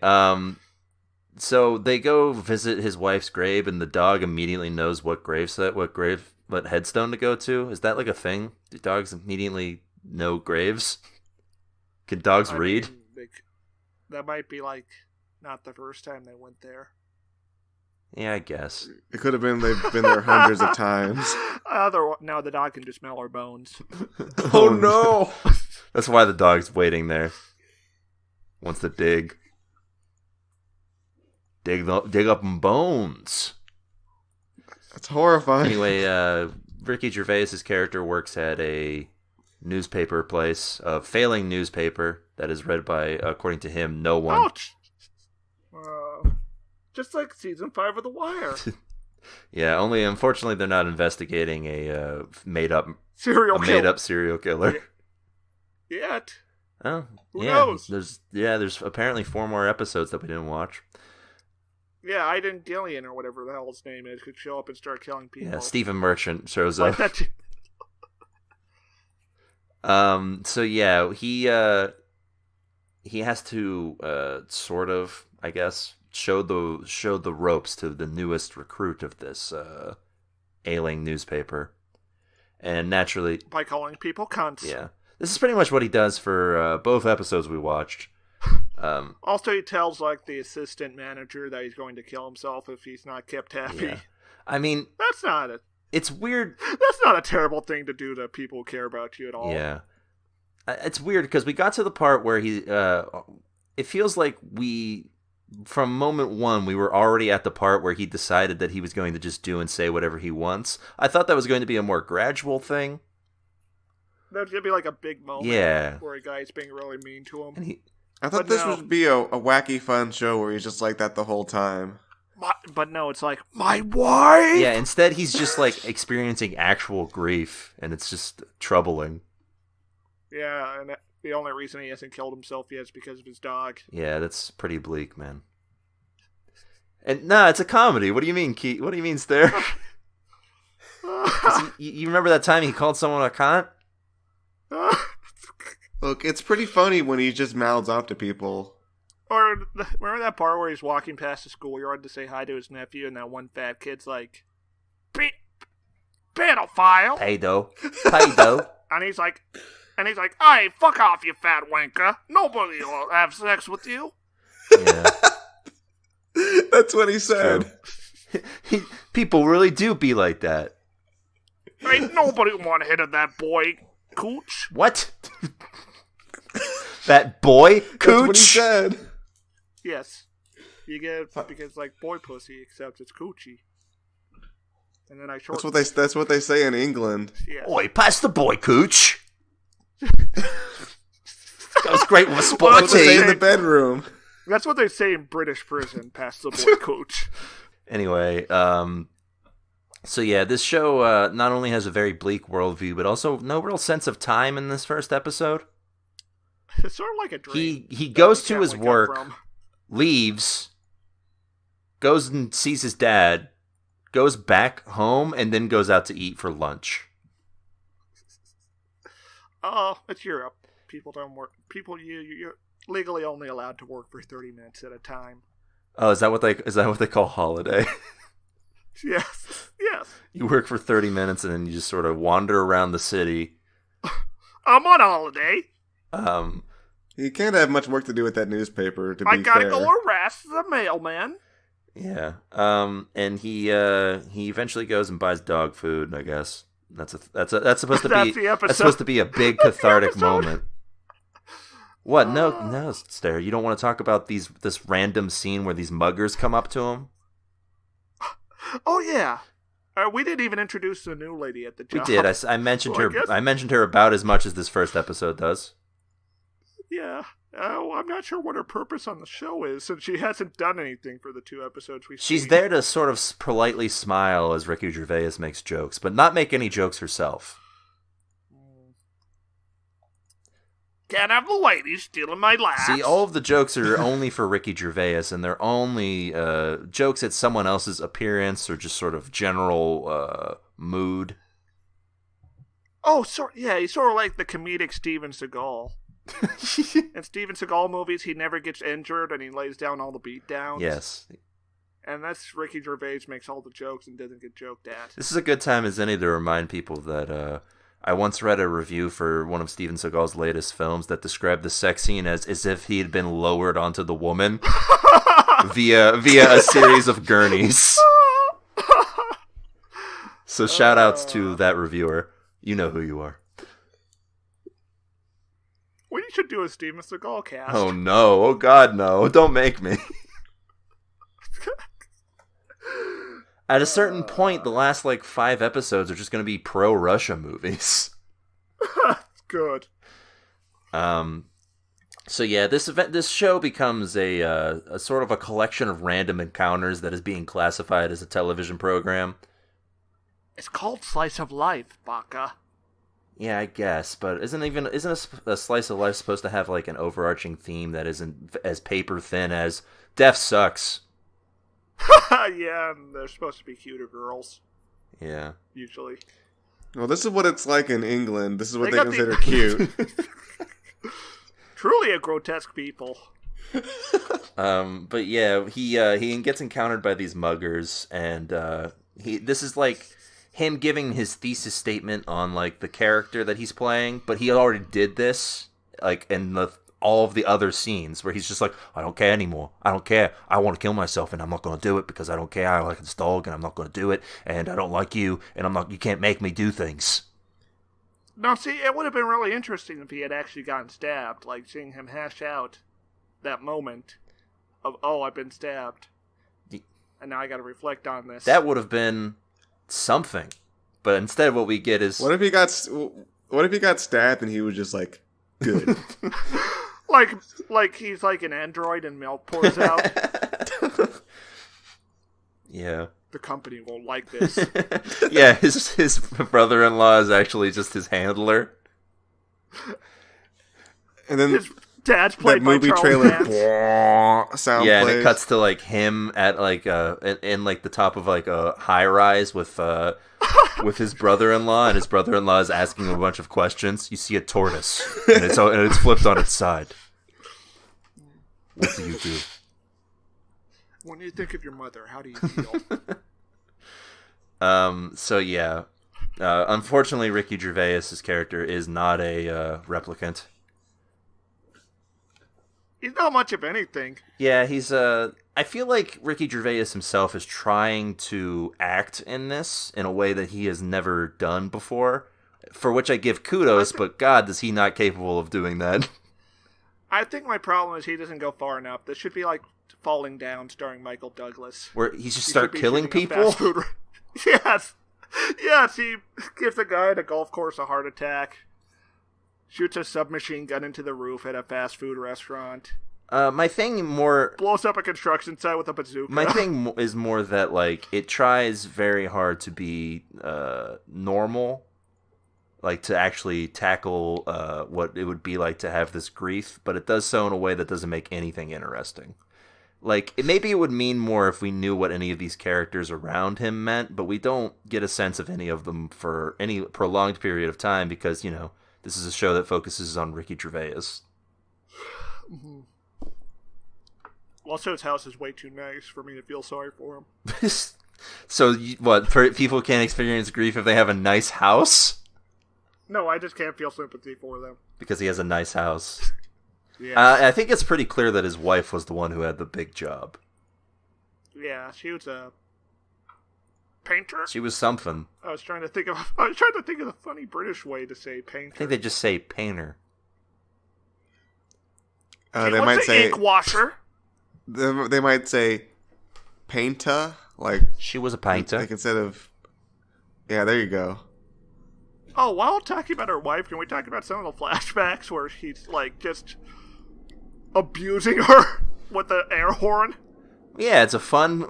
Speaker 3: so they go visit his wife's grave, and the dog immediately knows what what headstone to go to. Is that like a thing? Do dogs immediately know graves? Can dogs read?
Speaker 1: Mean, that might be like not the first time they went there.
Speaker 3: Yeah, I guess.
Speaker 2: It could have been they've been there hundreds of times.
Speaker 1: Now the dog can just smell our bones.
Speaker 2: Oh no!
Speaker 3: That's why the dog's waiting there. Wants to dig up bones.
Speaker 2: That's horrifying.
Speaker 3: Anyway, Ricky Gervais's character works at a newspaper place, a failing newspaper that is read by, according to him, no one.
Speaker 1: Ouch! Just like season 5 of The Wire.
Speaker 3: Yeah, only unfortunately they're not investigating a made up serial killer.
Speaker 1: Yet.
Speaker 3: Oh,
Speaker 1: Who
Speaker 3: yeah.
Speaker 1: knows?
Speaker 3: There's apparently 4 more episodes that we didn't watch.
Speaker 1: Yeah, Aiden Gillian or whatever the hell his name is could show up and start killing people.
Speaker 3: Yeah, Stephen Merchant shows
Speaker 1: Like
Speaker 3: up.
Speaker 1: that.
Speaker 3: So yeah, he has to sort of, I guess, show the ropes to the newest recruit of this ailing newspaper, and naturally,
Speaker 1: By calling people cunts.
Speaker 3: yeah, this is pretty much what he does for both episodes we watched.
Speaker 1: Also, he tells like the assistant manager that he's going to kill himself if he's not kept happy.
Speaker 3: Yeah. I mean, it's weird.
Speaker 1: That's not a terrible thing to do to people who care about you at all.
Speaker 3: Yeah, it's weird because we got to the part where he. It feels like from moment one, we were already at the part where he decided that he was going to just do and say whatever he wants. I thought that was going to be a more gradual thing.
Speaker 1: There's gonna be like a big moment where a guy's being really mean to him.
Speaker 3: And
Speaker 2: I thought this would be a wacky, fun show where he's just like that the whole time.
Speaker 1: But no, it's like, my wife!
Speaker 3: yeah, instead he's just like experiencing actual grief, and it's just troubling.
Speaker 1: Yeah, and the only reason he hasn't killed himself yet is because of his dog.
Speaker 3: Yeah, that's pretty bleak, man. And nah, it's a comedy. What do you mean, Keith? What do you mean, Stair? You remember that time he called someone a cunt?
Speaker 2: Look, it's pretty funny when he just mouths off to people.
Speaker 1: Or remember that part where he's walking past the schoolyard to say hi to his nephew, and that one fat kid's like, pedophile!
Speaker 3: Pedo.
Speaker 1: And he's like, hey, fuck off, you fat wanker. Nobody will have sex with you.
Speaker 3: Yeah.
Speaker 2: That's what he said.
Speaker 3: People really do be like that.
Speaker 1: Ain't nobody want to hit at that boy, Cooch.
Speaker 3: What? That boy, Cooch?
Speaker 2: That's what he said.
Speaker 1: Yes. You get it because, like, boy pussy, except it's Coochie. And then I shorten.
Speaker 2: That's what they say in England.
Speaker 1: Yeah.
Speaker 3: Oi, pass the boy, Cooch. Goes great with a
Speaker 2: That's
Speaker 3: sporty
Speaker 2: what they say in
Speaker 3: team.
Speaker 2: the bedroom.
Speaker 1: That's what they say in British prison, past the boy Cooch.
Speaker 3: Anyway, so yeah, this show not only has a very bleak worldview, but also no real sense of time in this first episode.
Speaker 1: It's sort of like a dream.
Speaker 3: He goes to
Speaker 1: Can't
Speaker 3: his
Speaker 1: wake up
Speaker 3: work,
Speaker 1: from.
Speaker 3: leaves, goes and sees his dad, goes back home, and then goes out to eat for lunch.
Speaker 1: Oh, it's Europe. People don't work. People, legally only allowed to work for 30 minutes at a time.
Speaker 3: Oh, is that what they call holiday?
Speaker 1: Yes, yes.
Speaker 3: You work for 30 minutes and then you just sort of wander around the city.
Speaker 1: I'm on holiday.
Speaker 2: You can't have much work to do with that newspaper, to be fair.
Speaker 1: I gotta go harass the mailman.
Speaker 3: Yeah. And he eventually goes and buys dog food, I guess. That's supposed to be
Speaker 1: the episode.
Speaker 3: That's supposed to be a big cathartic moment. What? No, Stair. You don't want to talk about this random scene where these muggers come up to him?
Speaker 1: Oh yeah. We didn't even introduce the new lady at the job.
Speaker 3: We did. I mentioned her. I mentioned her about as much as this first episode does.
Speaker 1: Yeah. I'm not sure what her purpose on the show is, since she hasn't done anything for the 2 episodes we've seen.
Speaker 3: She's there to sort of politely smile as Ricky Gervais makes jokes, but not make any jokes herself.
Speaker 1: Can't have the lady stealing my laughs.
Speaker 3: See, all of the jokes are only for Ricky Gervais, and they're only jokes at someone else's appearance or just sort of general mood.
Speaker 1: Oh, yeah, he's sort of like the comedic Steven Seagal. In Steven Seagal movies, he never gets injured and he lays down all the beatdowns.
Speaker 3: Yes.
Speaker 1: And that's Ricky Gervais makes all the jokes and doesn't get joked at.
Speaker 3: This is a good time as any to remind people that I once read a review for one of Steven Seagal's latest films that described the sex scene as if he had been lowered onto the woman via a series of gurneys. So shout outs to that reviewer. You know who you are.
Speaker 1: We should do a Steven Seagal cast.
Speaker 3: Oh no. Oh god, no. Don't make me. At a certain point, the last 5 episodes are just going to be pro-Russia movies.
Speaker 1: Good.
Speaker 3: So yeah, this show becomes a sort of a collection of random encounters that is being classified as a television program.
Speaker 1: It's called Slice of Life, Baka.
Speaker 3: Yeah, I guess, but isn't a slice of life supposed to have an overarching theme that isn't as paper thin as death sucks?
Speaker 1: Yeah, and they're supposed to be cuter girls.
Speaker 3: Yeah.
Speaker 1: Usually.
Speaker 2: Well, this is what it's like in England. This is what they consider
Speaker 1: the...
Speaker 2: cute.
Speaker 1: Truly a grotesque people.
Speaker 3: But yeah, he gets encountered by these muggers, and this is him giving his thesis statement on the character that he's playing, but he already did this in all of the other scenes where he's just I don't care anymore. I don't care. I want to kill myself and I'm not going to do it because I don't care. I like this dog and I'm not going to do it, and I don't like you and you can't make me do things.
Speaker 1: Now, see, it would have been really interesting if he had actually gotten stabbed, seeing him hash out that moment of, oh, I've been stabbed. And now I got to reflect on this.
Speaker 3: That would have been something. But instead what we get is...
Speaker 2: What if he got stabbed and he was just good?
Speaker 1: He's like an android and milk pours out.
Speaker 3: Yeah.
Speaker 1: The company won't like this.
Speaker 3: Yeah, his brother-in-law is actually just his handler.
Speaker 2: And then
Speaker 1: his dad's played by
Speaker 2: movie
Speaker 1: Charles
Speaker 2: trailer sound
Speaker 3: yeah,
Speaker 2: plays.
Speaker 3: And it cuts to him at in the top of a high rise with his brother-in-law, and his brother-in-law is asking him a bunch of questions. You see a tortoise, and it's flipped on its side. What do you do?
Speaker 1: When you think of your mother, how do you feel?
Speaker 3: So yeah, unfortunately, Ricky Gervais' character is not a replicant.
Speaker 1: He's not much of anything.
Speaker 3: Yeah, he's I feel like Ricky Gervais himself is trying to act in this in a way that he has never done before, for which I give kudos, but God, is he not capable of doing that.
Speaker 1: I think my problem is he doesn't go far enough. This should be Falling Down, starring Michael Douglas.
Speaker 3: Where he just start killing people?
Speaker 1: Yes. Yes, he gives a guy at a golf course a heart attack. Shoots a submachine gun into the roof at a fast food restaurant.
Speaker 3: My thing more...
Speaker 1: Blows up a construction site with a bazooka.
Speaker 3: My thing is more that, it tries very hard to be normal. To actually tackle what it would be like to have this grief, but it does so in a way that doesn't make anything interesting. Maybe it would mean more if we knew what any of these characters around him meant, but we don't get a sense of any of them for any prolonged period of time because, this is a show that focuses on Ricky Gervais.
Speaker 1: Also, his house is way too nice for me to feel sorry for him.
Speaker 3: So, people can't experience grief if they have a nice house?
Speaker 1: No, I just can't feel sympathy for them.
Speaker 3: Because he has a nice house.
Speaker 1: Yeah.
Speaker 3: I think it's pretty clear that his wife was the one who had the big job.
Speaker 1: Yeah, she was a painter.
Speaker 3: She was something.
Speaker 1: I was trying to think of the funny British way to say painter.
Speaker 3: I think they just say painter.
Speaker 2: They might say
Speaker 1: ink washer.
Speaker 2: They might say painter, like
Speaker 3: She was a painter.
Speaker 2: like instead of. Yeah, there you go.
Speaker 1: Oh, while talking about her wife, can we talk about some of the flashbacks where he's like just abusing her with the air horn?
Speaker 3: Yeah, it's a fun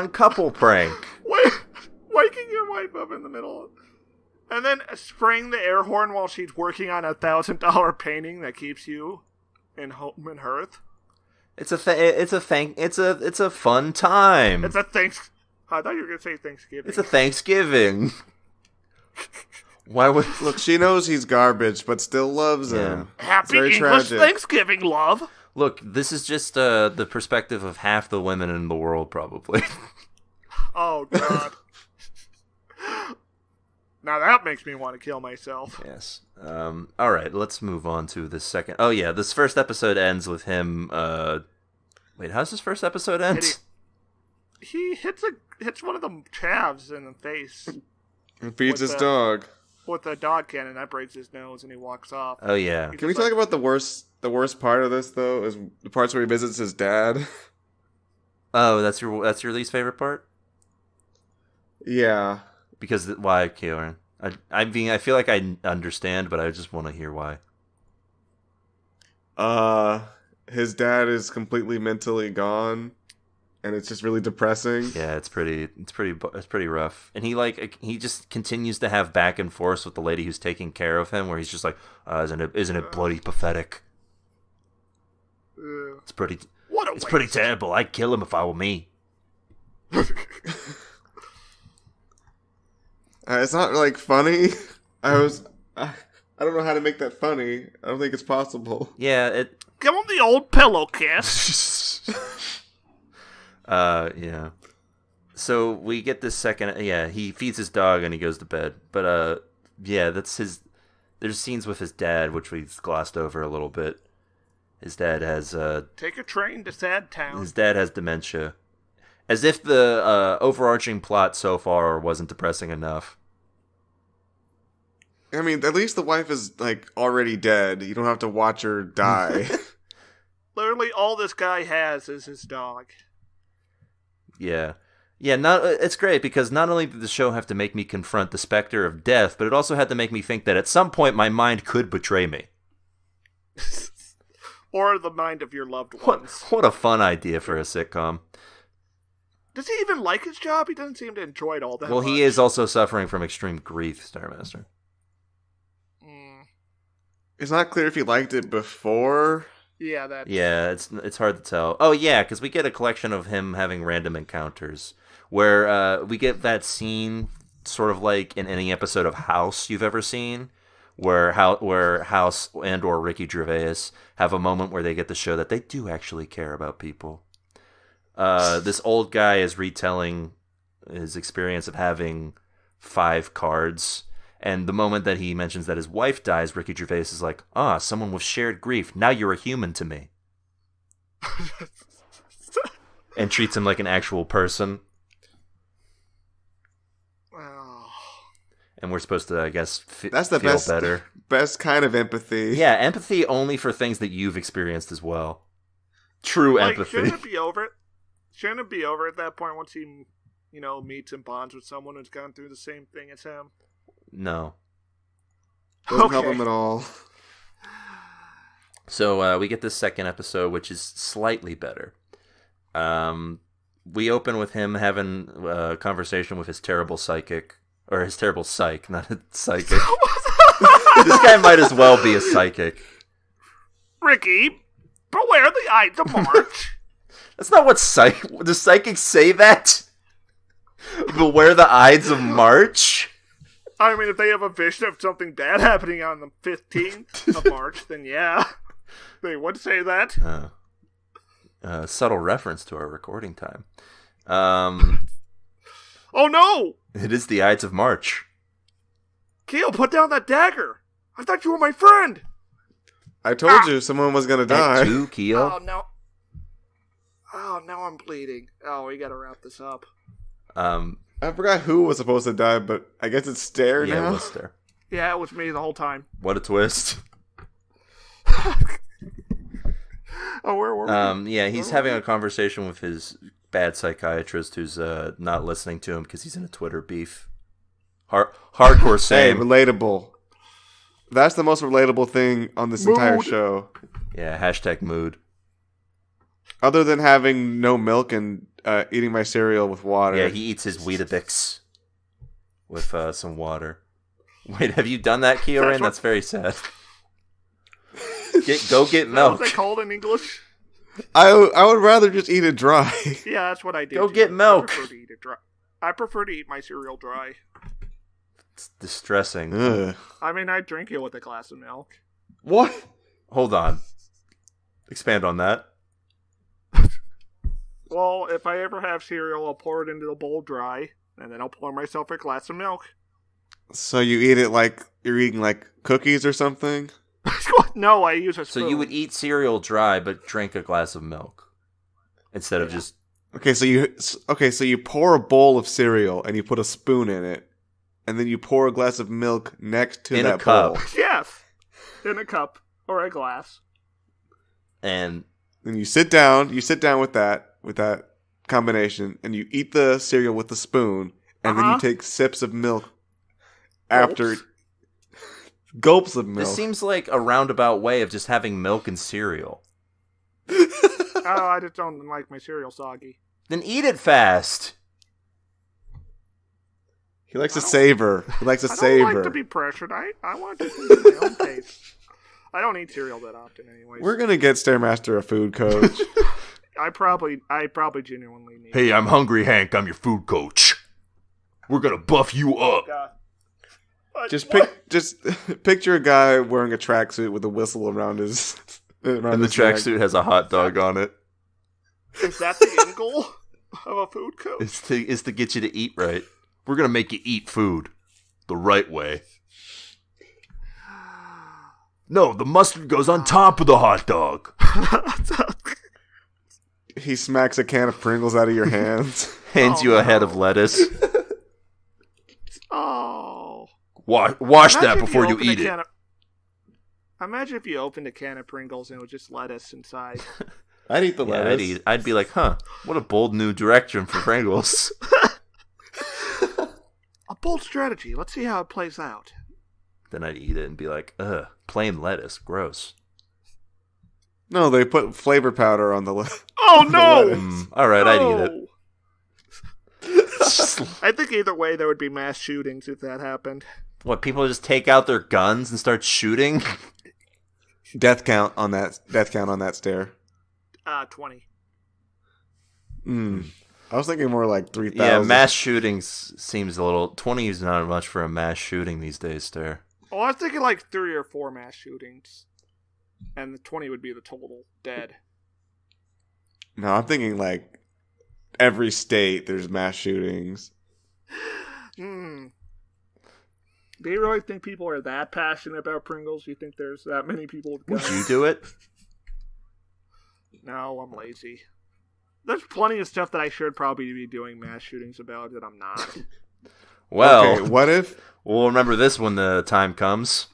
Speaker 3: couple prank.
Speaker 1: Waking your wife up in the middle, and then spraying the air horn while she's working on a $1,000 painting that keeps you in home and hearth.
Speaker 3: It's a fun time.
Speaker 1: It's a I thought you were gonna say Thanksgiving.
Speaker 3: It's a Thanksgiving. Why would
Speaker 2: Look, she knows he's garbage, but still loves
Speaker 3: Yeah.
Speaker 2: him.
Speaker 1: Happy
Speaker 2: It's very
Speaker 1: English
Speaker 2: tragic.
Speaker 1: Thanksgiving, love.
Speaker 3: look? This is just the perspective of half the women in the world, probably.
Speaker 1: Oh God. Now that makes me want to kill myself.
Speaker 3: Yes. All right. Let's move on to the second. Oh yeah, this first episode ends with him. Wait, how's this first episode end?
Speaker 1: He hits one of the calves in the face
Speaker 2: And feeds
Speaker 1: With
Speaker 2: his
Speaker 1: the-
Speaker 2: dog.
Speaker 1: with a dog cannon. That breaks his nose, and he walks off.
Speaker 3: Oh yeah.
Speaker 2: Can we talk about the worst part of this though? Is the parts where he visits his dad?
Speaker 3: Oh, that's your least favorite part?
Speaker 2: Yeah.
Speaker 3: Because why, Kieran? I mean, I feel like I understand, but I just want to hear why.
Speaker 2: His dad is completely mentally gone, and it's just really depressing.
Speaker 3: Yeah, it's pretty rough. And he just continues to have back and forth with the lady who's taking care of him, where he's just like, isn't it bloody pathetic? It's pretty terrible. I'd kill him if I were me.
Speaker 2: It's not like funny. I don't know how to make that funny. I don't think it's possible.
Speaker 3: Yeah,
Speaker 1: Give him the old pillow kiss.
Speaker 3: yeah. So we get this second. Yeah, he feeds his dog and he goes to bed. But yeah, that's his. There's scenes with his dad, which we've glossed over a little bit. His dad has
Speaker 1: Take a train to Sad Town.
Speaker 3: his dad has dementia. As if the overarching plot so far wasn't depressing enough.
Speaker 2: I mean, at least the wife is like already dead. You don't have to watch her die.
Speaker 1: Literally, all this guy has is his dog.
Speaker 3: Yeah. Yeah, it's great because not only did the show have to make me confront the specter of death, but it also had to make me think that at some point my mind could betray me.
Speaker 1: Or the mind of your loved ones.
Speaker 3: What a fun idea for a sitcom.
Speaker 1: Does he even like his job? He doesn't seem to enjoy it all that
Speaker 3: Well,
Speaker 1: much.
Speaker 3: he is also suffering from extreme grief, Starmaster.
Speaker 2: It's not clear if he liked it before.
Speaker 1: Yeah, that.
Speaker 3: Yeah, it's hard to tell. Oh yeah, because we get a collection of him having random encounters where we get that scene sort of like in any episode of House you've ever seen, where House and or Ricky Gervais have a moment where they get to show that they do actually care about people. This old guy is retelling his experience of having 5 cards. And the moment that he mentions that his wife dies, Ricky Gervais is like, someone with shared grief. Now you're a human to me. And treats him like an actual person.
Speaker 1: Oh.
Speaker 3: And we're supposed to, I guess,
Speaker 2: That's the
Speaker 3: feel better.
Speaker 2: best kind of empathy.
Speaker 3: Yeah, empathy only for things that you've experienced as well. True empathy.
Speaker 1: Shouldn't it be over? Shouldn't it be over at that point once he, meets and bonds with someone who's gone through the same thing as him?
Speaker 3: No.
Speaker 2: Doesn't help him at all.
Speaker 3: So we get this second episode, which is slightly better. We open with him having a conversation with his terrible psychic, or his terrible psych, not a psychic. This guy might as well be a psychic.
Speaker 1: Ricky, beware the Ides of March.
Speaker 3: That's not what does psychics say that? Beware the Ides of March?
Speaker 1: I mean, if they have a vision of something bad happening on the 15th of March, then yeah. They would say that.
Speaker 3: Subtle reference to our recording time.
Speaker 1: Oh no!
Speaker 3: It is the Ides of March.
Speaker 1: Keel, put down that dagger! I thought you were my friend!
Speaker 2: I told you someone was gonna die.
Speaker 3: Act 2, Keo.
Speaker 1: Oh no. Oh, now I'm bleeding. Oh, we gotta wrap this up.
Speaker 2: I forgot who was supposed to die, but I guess it's Stare
Speaker 3: Yeah,
Speaker 2: now.
Speaker 3: it was there.
Speaker 1: Yeah, it was me the whole time.
Speaker 3: What a twist.
Speaker 1: Oh, where were we?
Speaker 3: Yeah, he's having a conversation with his bad psychiatrist who's not listening to him because he's in a Twitter beef. Hardcore
Speaker 2: Hey,
Speaker 3: same.
Speaker 2: relatable. That's the most relatable thing on this entire show.
Speaker 3: Yeah, hashtag mood.
Speaker 2: Other than having no milk and eating my cereal with water.
Speaker 3: Yeah, he eats his Weetabix with some water. Wait, have you done that, Kyoran? That's very sad. Go get milk.
Speaker 1: What's that called in English?
Speaker 2: I would rather just eat it dry.
Speaker 1: Yeah, that's what I do.
Speaker 3: Go
Speaker 1: too.
Speaker 3: get milk.
Speaker 1: I prefer to eat it dry. I prefer to eat my cereal dry.
Speaker 3: It's distressing.
Speaker 2: Ugh.
Speaker 1: I mean, I drink it with a glass of milk.
Speaker 2: What?
Speaker 3: Hold on. Expand on that.
Speaker 1: Well, if I ever have cereal, I'll pour it into the bowl dry, and then I'll pour myself a glass of milk.
Speaker 2: So you eat it like you're eating like cookies or something?
Speaker 1: No, I use a spoon.
Speaker 3: So you would eat cereal dry, but drink a glass of milk instead of just.
Speaker 2: Okay, so you pour a bowl of cereal and you put a spoon in it, and then you pour a glass of milk next to
Speaker 3: In a
Speaker 2: that
Speaker 3: cup.
Speaker 2: bowl.
Speaker 1: Yes, in a cup or a glass.
Speaker 3: And
Speaker 2: Then you sit down with that combination, and you eat the cereal with the spoon, and then you take sips of milk after gulps of milk.
Speaker 3: this seems like a roundabout way of just having milk and cereal.
Speaker 1: Oh, I just don't like my cereal soggy.
Speaker 3: Then eat it fast.
Speaker 2: He likes to savor. He likes to
Speaker 1: I don't
Speaker 2: savor.
Speaker 1: like to be pressured. I want to do my own pace. I don't eat cereal that often, anyways.
Speaker 2: We're gonna get Stairmaster a food coach.
Speaker 1: I probably genuinely need.
Speaker 3: Hey, I'm Hungry Hank. I'm your food coach. We're gonna buff you up.
Speaker 1: God.
Speaker 2: just picture a guy wearing a tracksuit with a whistle around his.
Speaker 3: And the tracksuit has a hot dog on it.
Speaker 1: Is that the end goal of a food coach?
Speaker 3: It's to get you to eat right. We're gonna make you eat food the right way. No, the mustard goes on top of the hot dog.
Speaker 2: He smacks a can of Pringles out of your hands.
Speaker 3: Hands you a head of lettuce.
Speaker 1: Oh.
Speaker 3: Wash that
Speaker 1: Imagine if
Speaker 3: before you
Speaker 1: opened a
Speaker 3: eat it.
Speaker 1: can of- Imagine if you opened a can of Pringles and it was just lettuce inside.
Speaker 2: I'd eat the
Speaker 3: Yeah,
Speaker 2: lettuce.
Speaker 3: I'd be like, huh, what a bold new direction for Pringles.
Speaker 1: A bold strategy. Let's see how it plays out.
Speaker 3: Then I'd eat it and be like, ugh, plain lettuce, gross.
Speaker 2: No, they put flavor powder on the lettuce.
Speaker 1: Oh no!
Speaker 3: All right, I'd eat it.
Speaker 1: I think either way there would be mass shootings if that happened.
Speaker 3: What, people just take out their guns and start shooting?
Speaker 2: Death count on that stair.
Speaker 1: 20.
Speaker 2: I was thinking more like 3,000.
Speaker 3: Yeah, mass shootings seems a little... 20 is not much for a mass shooting these days, Stare.
Speaker 1: Oh, I was thinking like 3 or 4 mass shootings. And the 20 would be the total dead.
Speaker 2: No, I'm thinking like every state there's mass shootings.
Speaker 1: Do you really think people are that passionate about Pringles? Do you think there's that many people with guns?
Speaker 3: Would you do it?
Speaker 1: No, I'm lazy. There's plenty of stuff that I should probably be doing mass shootings about that I'm not.
Speaker 3: Well,
Speaker 2: Okay, what if
Speaker 3: we'll remember this when the time comes.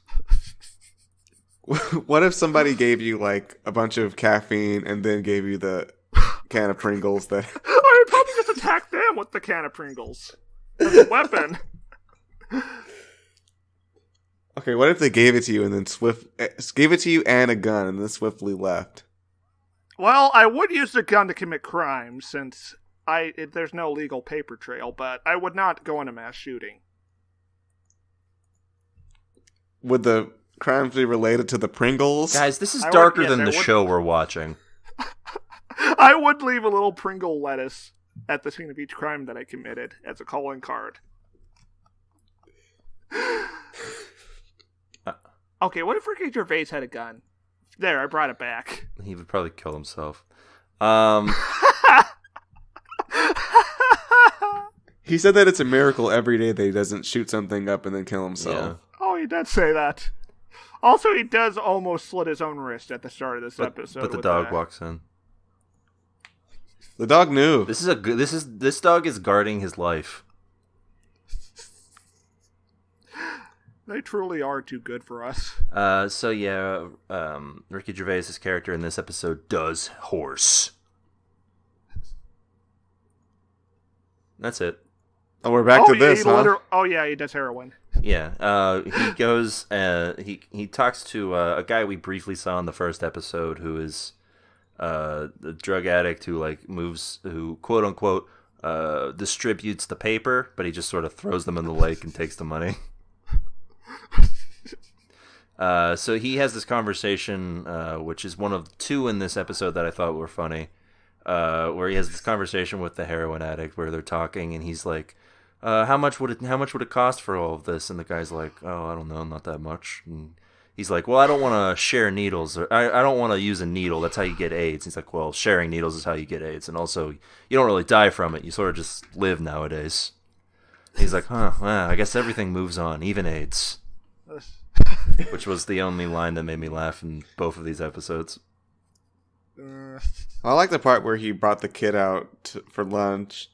Speaker 2: what if somebody gave you like a bunch of caffeine and then gave you the can of Pringles that
Speaker 1: I would probably just attack them with the can of Pringles. As a weapon.
Speaker 2: Okay, what if they gave it to you and then gave it to you and a gun and then swiftly left?
Speaker 1: Well, I would use the gun to commit crimes since there's no legal paper trail, but I would not go in a mass shooting.
Speaker 2: Would the crimes be related to the Pringles?
Speaker 3: Guys, this is
Speaker 1: I would-
Speaker 3: darker
Speaker 1: yes,
Speaker 3: than
Speaker 1: I
Speaker 3: the
Speaker 1: would-
Speaker 3: show we're watching.
Speaker 1: I would leave a little Pringle lettuce at the scene of each crime that I committed as a calling card. Okay, what if Ricky Gervais had a gun? There, I brought it back.
Speaker 3: He would probably kill himself.
Speaker 2: He said that it's a miracle every day that he doesn't shoot something up and then kill
Speaker 3: Yeah.
Speaker 2: himself.
Speaker 1: Oh, he did say that. Also, he does almost slit his own wrist at the start of this episode.
Speaker 3: But the
Speaker 1: with
Speaker 3: dog
Speaker 1: that.
Speaker 3: walks in.
Speaker 2: The dog knew.
Speaker 3: This dog is guarding his life.
Speaker 1: They truly are too good for us.
Speaker 3: Ricky Gervais' character in this episode does horse. That's it.
Speaker 2: Oh, we're back to this, huh?
Speaker 1: Oh yeah, he does heroin.
Speaker 3: Yeah, he goes. He talks to a guy we briefly saw in the first episode, who is the drug addict who quote unquote distributes the paper, but he just sort of throws them in the lake and takes the money. So he has this conversation, which is one of two in this episode that I thought were funny, where he has this conversation with the heroin addict, where they're talking, and he's like, "How much would it cost for all of this?" And the guy's like, "Oh, I don't know, not that much." And he's like, "Well, I don't want to share needles, or I don't want to use a needle. That's how you get AIDS." He's like, "Well, sharing needles is how you get AIDS, and also you don't really die from it. You sort of just live nowadays." He's like, "Huh? Well, I guess everything moves on, even AIDS." Which was the only line that made me laugh in both of these episodes.
Speaker 2: I like the part where he brought the kid out for lunch,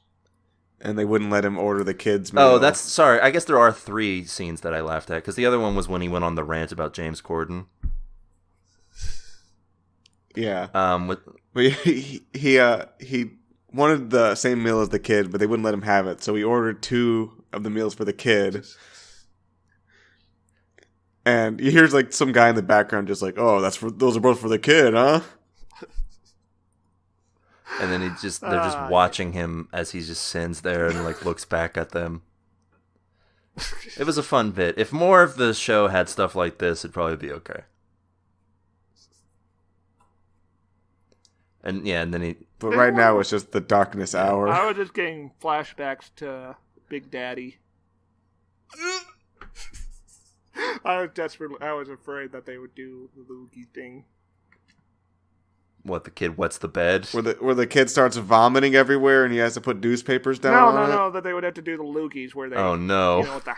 Speaker 2: and they wouldn't let him order the kid's meal.
Speaker 3: Oh, sorry. I guess there are 3 scenes that I laughed at, because the other one was when he went on the rant about James Corden.
Speaker 2: Yeah.
Speaker 3: With
Speaker 2: But he wanted the same meal as the kid, but they wouldn't let him have it, so he ordered 2 of the meals for the kid. And you hear like some guy in the background just like, "Oh, those are both for the kid, huh?"
Speaker 3: And then they're just watching him as he just sits there and like looks back at them. It was a fun bit. If more of the show had stuff like this, it'd probably be okay. And then
Speaker 2: But right now it's just the darkness hour.
Speaker 1: I was just getting flashbacks to Big Daddy. I was afraid that they would do the loogie thing.
Speaker 3: What, the kid wets the bed?
Speaker 2: Where the kid starts vomiting everywhere and he has to put newspapers down on it?
Speaker 1: No, that they would have to do the loogies where they...
Speaker 3: Oh, no.
Speaker 1: With the...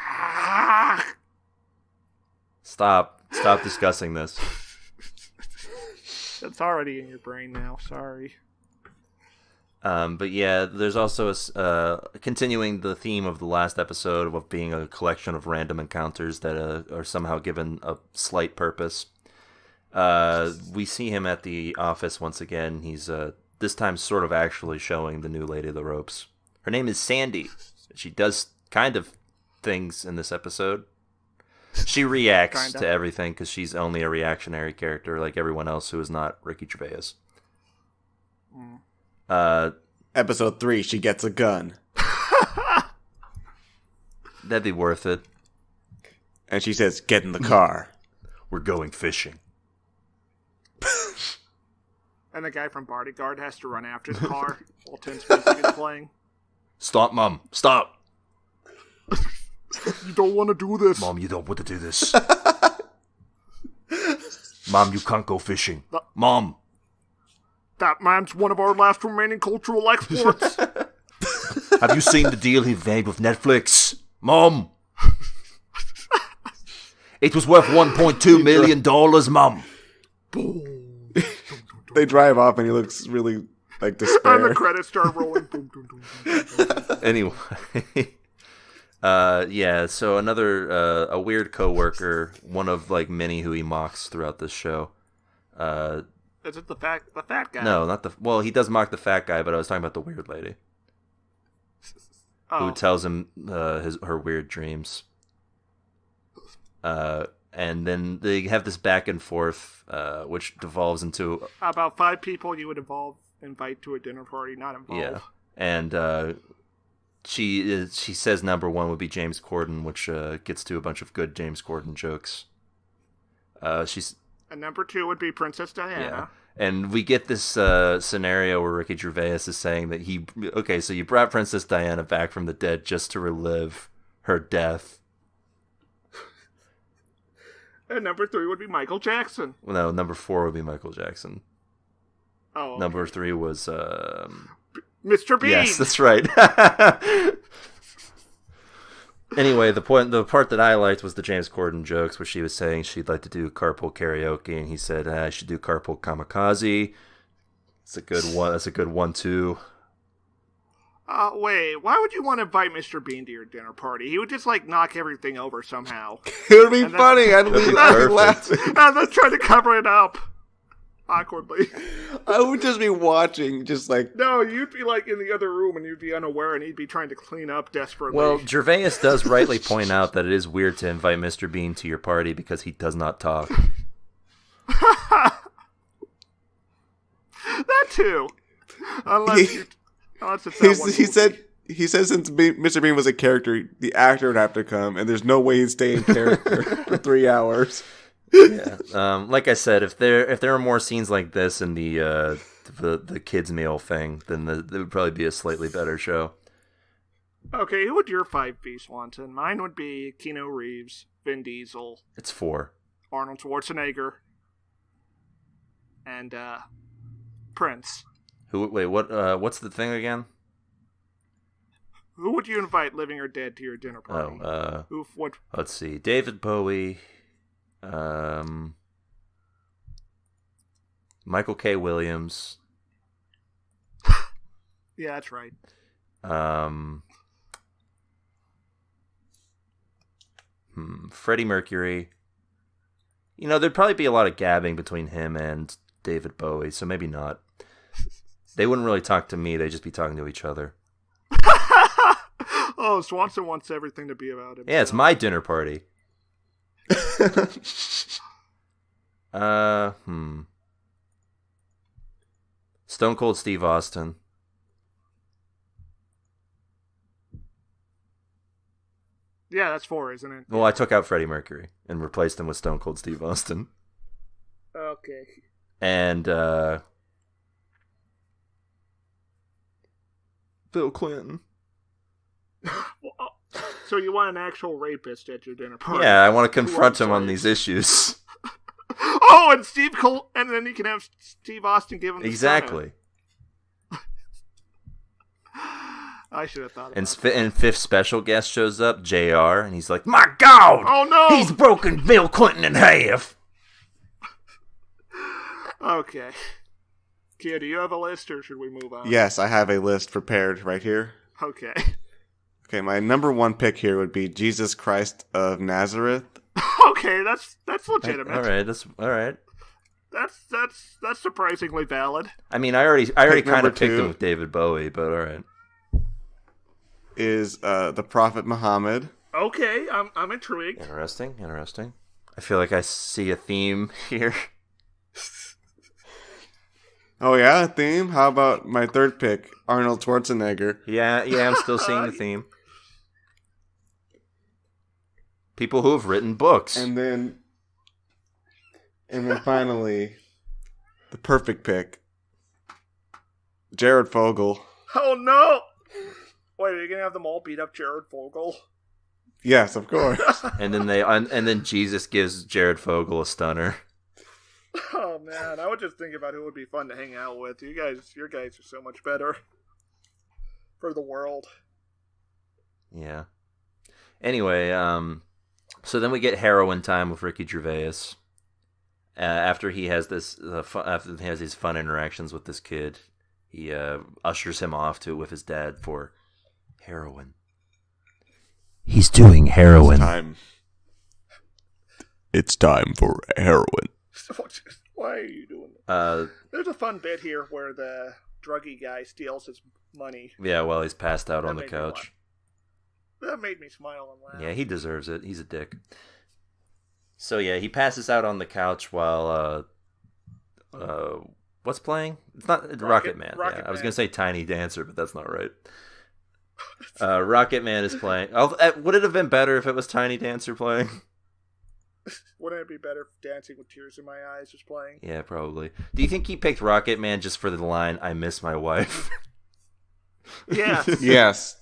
Speaker 3: Stop discussing this.
Speaker 1: It's already in your brain now, sorry.
Speaker 3: But yeah, there's also continuing the theme of the last episode of being a collection of random encounters that are somehow given a slight purpose. We see him at the office once again. He's this time sort of actually showing the new lady the ropes. Her name is Sandy. She does kind of things in this episode. She reacts to everything because she's only a reactionary character like everyone else who is not Ricky Gervais.
Speaker 2: Episode 3, she gets a gun.
Speaker 3: That'd be worth it.
Speaker 2: And she says, "Get in the car.
Speaker 3: We're going fishing."
Speaker 1: And the guy from Bodyguard has to run after the car while Tim Spacek is playing.
Speaker 3: Stop, Mom. Stop.
Speaker 1: You don't want to do this.
Speaker 3: Mom, you don't want to do this. Mom, you can't go fishing. Mom.
Speaker 1: That man's one of our last remaining cultural exports.
Speaker 3: Have you seen the deal he made with Netflix? Mom. It was worth $1.2 million, Mom.
Speaker 2: They drive off and he looks really like despair.
Speaker 1: And the credits start rolling. Boom, boom, boom, boom, boom.
Speaker 3: Anyway. So another a weird coworker, one of like many who he mocks throughout this show.
Speaker 1: Is it the fat guy?
Speaker 3: No, not the. Well, he does mock the fat guy, but I was talking about the weird lady who tells him her weird dreams. And then they have this back and forth, which devolves into
Speaker 1: about 5 people you would invite to a dinner party, not involve.
Speaker 3: Yeah, and she says number 1 would be James Corden, which gets to a bunch of good James Corden jokes.
Speaker 1: And number 2 would be Princess Diana.
Speaker 3: Yeah. And we get this scenario where Ricky Gervais is saying that so you brought Princess Diana back from the dead just to relive her death.
Speaker 1: And number 3 would be Michael Jackson.
Speaker 3: Well, no, number 4 would be Michael Jackson.
Speaker 1: Oh, okay.
Speaker 3: Number 3 was
Speaker 1: Mr. Bean.
Speaker 3: Yes, that's right. Anyway, the part that I liked was the James Corden jokes, where she was saying she'd like to do carpool karaoke, and he said I should do carpool kamikaze. It's a good one. That's a good 1-2.
Speaker 1: Wait, why would you want to invite Mr. Bean to your dinner party? He would just, knock everything over somehow.
Speaker 2: It would be funny. I'd be laughing.
Speaker 1: And then try to cover it up. Awkwardly.
Speaker 2: I would just be watching, just like...
Speaker 1: No, you'd be, in the other room, and you'd be unaware, and he'd be trying to clean up desperately.
Speaker 3: Well, Gervais does rightly point out that it is weird to invite Mr. Bean to your party because he does not talk.
Speaker 1: That too. Unless
Speaker 2: he said since Mr. Bean was a character, the actor would have to come, and there's no way he'd stay in character for 3 hours.
Speaker 3: Yeah. Like I said, if there are more scenes like this in the kids meal thing, then there would probably be a slightly better show.
Speaker 1: Okay, who would your 5 be, Swanton? Mine would be Keanu Reeves, Vin Diesel.
Speaker 3: It's 4.
Speaker 1: Arnold Schwarzenegger. And Prince.
Speaker 3: What's the thing again?
Speaker 1: Who would you invite, living or dead, to your dinner party?
Speaker 3: Let's see. David Bowie. Michael K. Williams.
Speaker 1: Yeah, that's right.
Speaker 3: Freddie Mercury. There'd probably be a lot of gabbing between him and David Bowie, so maybe not. They wouldn't really talk to me, they'd just be talking to each other.
Speaker 1: Oh, Swanson wants everything to be about him.
Speaker 3: Yeah, it's my dinner party. Stone Cold Steve Austin.
Speaker 1: Yeah, that's 4, isn't it?
Speaker 3: Well, I took out Freddie Mercury and replaced him with Stone Cold Steve Austin.
Speaker 1: Okay.
Speaker 3: And Bill Clinton.
Speaker 1: So you want an actual rapist at your dinner party?
Speaker 3: Yeah, I want to confront him on these issues.
Speaker 1: Oh, and Steve Cole, and then you can have Steve Austin give him the
Speaker 3: exactly.
Speaker 1: I should have thought.
Speaker 3: And fifth special guest shows up, JR, and he's like, "My God!
Speaker 1: Oh no!
Speaker 3: He's broken Bill Clinton in half."
Speaker 1: Okay. Kia, do you have a list, or should we move on?
Speaker 2: Yes, I have a list prepared right here.
Speaker 1: Okay.
Speaker 2: Okay, my number 1 pick here would be Jesus Christ of Nazareth.
Speaker 1: Okay, that's legitimate.
Speaker 3: All right, that's all right.
Speaker 1: That's surprisingly valid.
Speaker 3: I mean, I already kind of picked
Speaker 2: 2
Speaker 3: him with David Bowie, but all right.
Speaker 2: Is the Prophet Muhammad.
Speaker 1: Okay, I'm intrigued.
Speaker 3: Interesting. I feel like I see a theme here.
Speaker 2: Oh yeah, a theme? How about my 3rd pick, Arnold Schwarzenegger?
Speaker 3: Yeah, I'm still seeing the theme. People who have written books.
Speaker 2: And then finally, the perfect pick, Jared Fogle.
Speaker 1: Oh no! Wait, are you gonna have them all beat up Jared Fogle?
Speaker 2: Yes, of course.
Speaker 3: and then Jesus gives Jared Fogle a stunner.
Speaker 1: Oh man, I would just think about who would be fun to hang out with. Your guys are so much better for the world.
Speaker 3: Yeah. Anyway, so then we get heroin time with Ricky Gervais. After he has these fun interactions with this kid, he ushers him off with his dad for heroin. He's doing heroin.
Speaker 2: It's time for heroin.
Speaker 1: Why are you doing that? There's a fun bit here where the druggy guy steals his money.
Speaker 3: Yeah, while he's passed out on the couch.
Speaker 1: That made me smile and laugh.
Speaker 3: Yeah, he deserves it. He's a dick. So yeah, he passes out on the couch while what's playing? It's not Rocket Man.
Speaker 1: Rocket
Speaker 3: I was
Speaker 1: Man.
Speaker 3: gonna say Tiny Dancer, but that's not right. Rocket Man is playing. Would it have been better if it was Tiny Dancer playing?
Speaker 1: Wouldn't it be better if Dancing with Tears in My Eyes was playing?
Speaker 3: Yeah, probably. Do you think he picked Rocket Man just for the line, "I miss my wife"?
Speaker 1: Yes.
Speaker 2: Yes.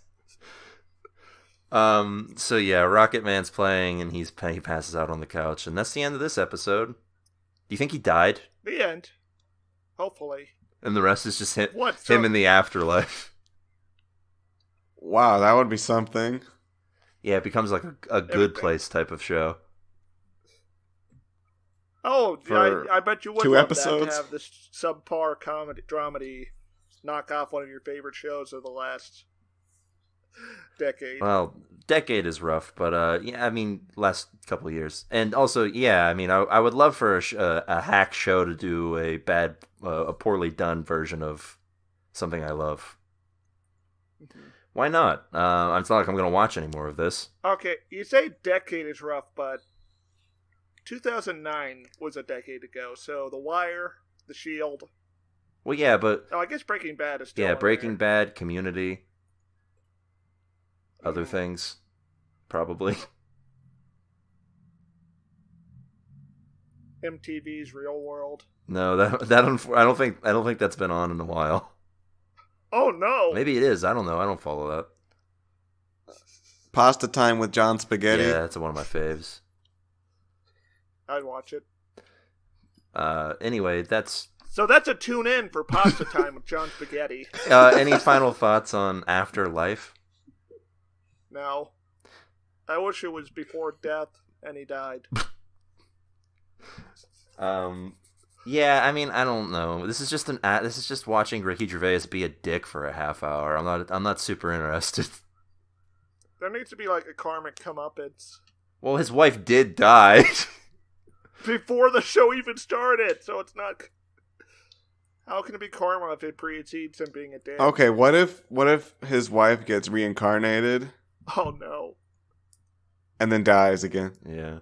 Speaker 3: So yeah, Rocket Man's playing, and he passes out on the couch, and that's the end of this episode. Do you think he died?
Speaker 1: The end. Hopefully.
Speaker 3: And the rest is just him
Speaker 1: What?
Speaker 3: in the afterlife.
Speaker 2: Wow, that would be something.
Speaker 3: Yeah, it becomes like a good
Speaker 1: Everything.
Speaker 3: place type of show.
Speaker 1: Oh,
Speaker 2: For
Speaker 1: I bet you would
Speaker 2: 2
Speaker 1: love
Speaker 2: episodes?
Speaker 1: that to have this subpar dramedy knock off one of your favorite shows of the last decade.
Speaker 3: Well, decade is rough, but yeah, I mean, last couple of years, and also, yeah, I mean, I would love for a hack show to do a poorly done version of something I love. Why not? It's not like I'm gonna watch any more of this.
Speaker 1: Okay, you say decade is rough, but 2009 was a decade ago, so The Wire, The Shield.
Speaker 3: Well, yeah, but
Speaker 1: Oh, I guess Breaking Bad is still
Speaker 3: yeah,
Speaker 1: in
Speaker 3: Breaking
Speaker 1: there.
Speaker 3: Bad, Community, other things, probably.
Speaker 1: MTV's Real World.
Speaker 3: No, I don't think that's been on in a while.
Speaker 1: Oh no!
Speaker 3: Maybe it is. I don't know. I don't follow that.
Speaker 2: Pasta Time with John Spaghetti.
Speaker 3: Yeah, that's one of my faves.
Speaker 1: I'd watch it.
Speaker 3: Anyway, that's.
Speaker 1: So that's a tune in for Pasta Time with John Spaghetti.
Speaker 3: Any final thoughts on Afterlife?
Speaker 1: No. I wish it was before death and he died.
Speaker 3: Yeah, I mean, I don't know. This is just watching Ricky Gervais be a dick for a half hour. I'm not super interested.
Speaker 1: There needs to be like a karmic comeuppance
Speaker 3: Well, his wife did die.
Speaker 1: before the show even started, so it's not. How can it be karma if it precedes him being a dick?
Speaker 2: Okay, what if his wife gets reincarnated
Speaker 1: Oh no.
Speaker 2: and then dies again?
Speaker 3: Yeah.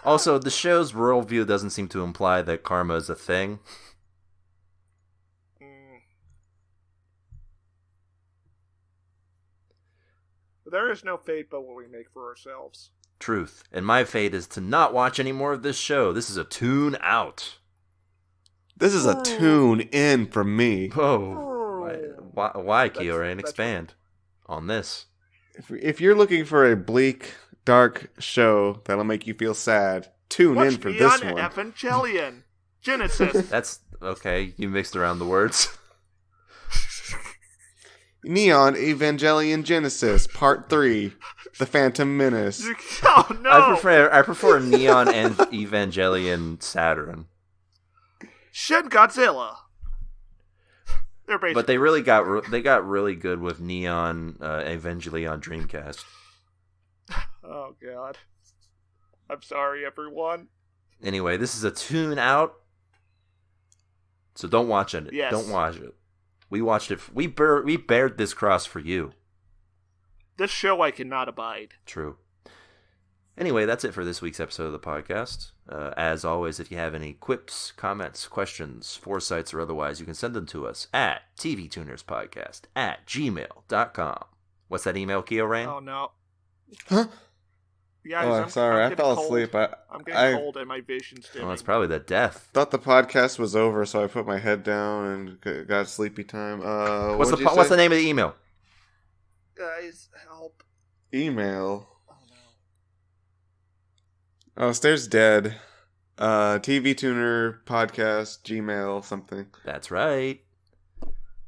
Speaker 3: Also, the show's worldview doesn't seem to imply that karma is a thing.
Speaker 1: There is no fate but what we make for ourselves.
Speaker 3: Truth. And my fate is to not watch any more of this show. This is a tune out.
Speaker 2: This is a tune in for me.
Speaker 3: Oh. Why Kyorain?
Speaker 1: that's
Speaker 3: Expand on this.
Speaker 2: If you're looking for a bleak, dark show that'll make you feel sad, tune
Speaker 1: Watch
Speaker 2: in for
Speaker 1: Neon
Speaker 2: this one.
Speaker 1: Evangelion. Genesis.
Speaker 3: That's okay. You mixed around the words.
Speaker 2: Neon Evangelion Genesis Part 3: The Phantom Menace.
Speaker 1: Oh no!
Speaker 3: I prefer Neon and Evangelion Saturn.
Speaker 1: Shin Godzilla. They're basically.
Speaker 3: But they got really good with Neon Evangelion Dreamcast.
Speaker 1: Oh god. I'm sorry, everyone.
Speaker 3: Anyway, this is a tune out. So don't watch it.
Speaker 1: Yes.
Speaker 3: Don't watch it. We watched it. We bared this cross for you.
Speaker 1: This show I cannot abide.
Speaker 3: True. Anyway, that's it for this week's episode of the podcast. As always, if you have any quips, comments, questions, foresights, or otherwise, you can send them to us at tvtunerspodcast@gmail.com. What's that email, Kyorain?
Speaker 1: Oh no.
Speaker 2: Huh?
Speaker 1: Yeah,
Speaker 2: Oh, I'm sorry. I fell asleep.
Speaker 1: I'm getting cold and my vision's dimming.
Speaker 3: Well, it's probably the death.
Speaker 2: Thought the podcast was over, so I put my head down and got sleepy time.
Speaker 3: What's the name of the email?
Speaker 1: Guys, help.
Speaker 2: Email?
Speaker 1: Oh no.
Speaker 2: Oh, Stairs dead. TV Tuner Podcast, Gmail, something.
Speaker 3: That's right.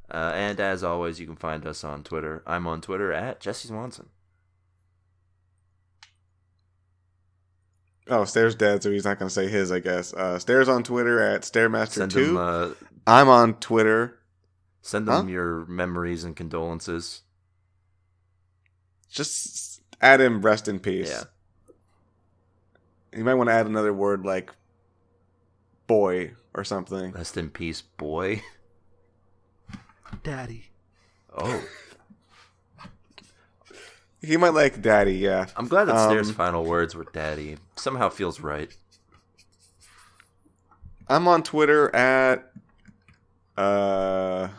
Speaker 3: And as always, you can find us on Twitter. I'm on Twitter at Jesse Swanson.
Speaker 2: Oh, Stairs dead, so he's not going to say his, I guess. Stairs on Twitter at
Speaker 3: Send
Speaker 2: Stairmaster2.
Speaker 3: them,
Speaker 2: I'm on Twitter.
Speaker 3: send them your memories and condolences.
Speaker 2: Just add him rest in peace.
Speaker 3: Yeah.
Speaker 2: You might want to add another word like boy or something.
Speaker 3: Rest in peace, boy.
Speaker 1: Daddy.
Speaker 3: Oh.
Speaker 2: He might like daddy, yeah.
Speaker 3: I'm glad that Stairs' final words were daddy. Somehow feels right.
Speaker 2: I'm on Twitter at I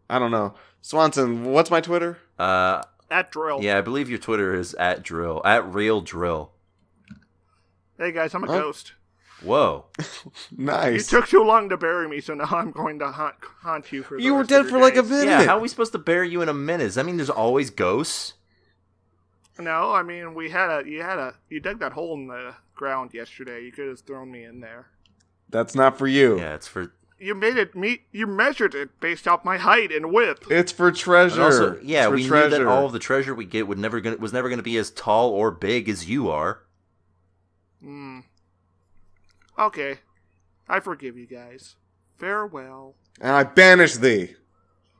Speaker 2: don't know. Swanson, what's my Twitter?
Speaker 1: At Drill.
Speaker 3: Yeah, I believe your Twitter is at Drill. At Real Drill.
Speaker 1: Hey guys, I'm a ghost.
Speaker 3: Whoa.
Speaker 2: Nice.
Speaker 1: You took too long to bury me, so now I'm going to haunt you for the
Speaker 2: You were
Speaker 1: rest
Speaker 2: dead
Speaker 1: of
Speaker 2: for
Speaker 1: your
Speaker 2: like a
Speaker 1: days.
Speaker 2: minute.
Speaker 3: Yeah, how are we supposed to bury you in a minute? Does that mean there's always ghosts?
Speaker 1: No, I mean you dug that hole in the ground yesterday. You could have thrown me in there.
Speaker 2: That's not for you.
Speaker 3: Yeah, it's for.
Speaker 1: You made it you measured it based off my height and width.
Speaker 2: It's for treasure.
Speaker 3: And also, yeah,
Speaker 2: It's for
Speaker 3: we knew
Speaker 2: treasure.
Speaker 3: that all of the treasure we get was never gonna be as tall or big as you are.
Speaker 1: Okay. I forgive you guys. Farewell.
Speaker 2: And I banish thee.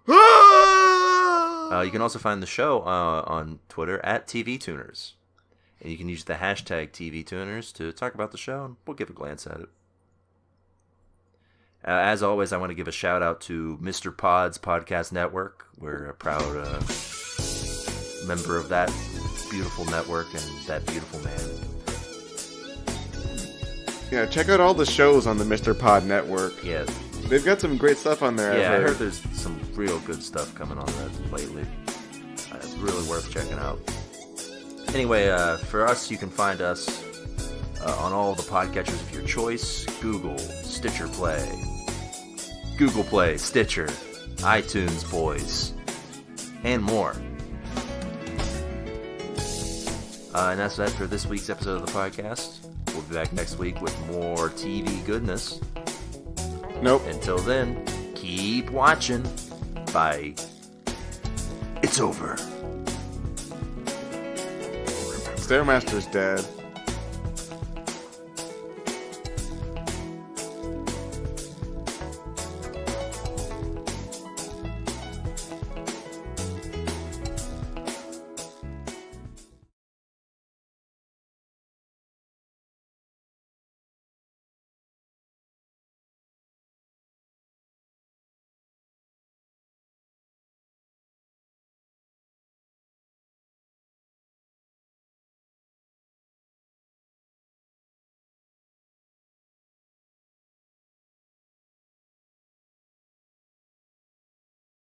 Speaker 3: You can also find the show on Twitter at TV Tuners, and you can use the hashtag TV Tuners to talk about the show, and we'll give a glance at it. As always, I want to give a shout out to Mr. Pod's Podcast Network. We're a proud member of that beautiful network and that beautiful man.
Speaker 2: Yeah, check out all the shows on the Mr. Pod Network.
Speaker 3: Yeah,
Speaker 2: They've got some great stuff on there.
Speaker 3: yeah. I
Speaker 2: I've
Speaker 3: heard there's some real good stuff coming on that lately. It's really worth checking out. Anyway, for us, you can find us on all the podcatchers of your choice: Google, Stitcher Play, Google Play, Stitcher, iTunes, boys, and more. And that's that for this week's episode of the podcast. We'll be back next week with more TV goodness.
Speaker 2: Nope.
Speaker 3: Until then, keep watching. Bye. It's over.
Speaker 2: Stairmaster's dead.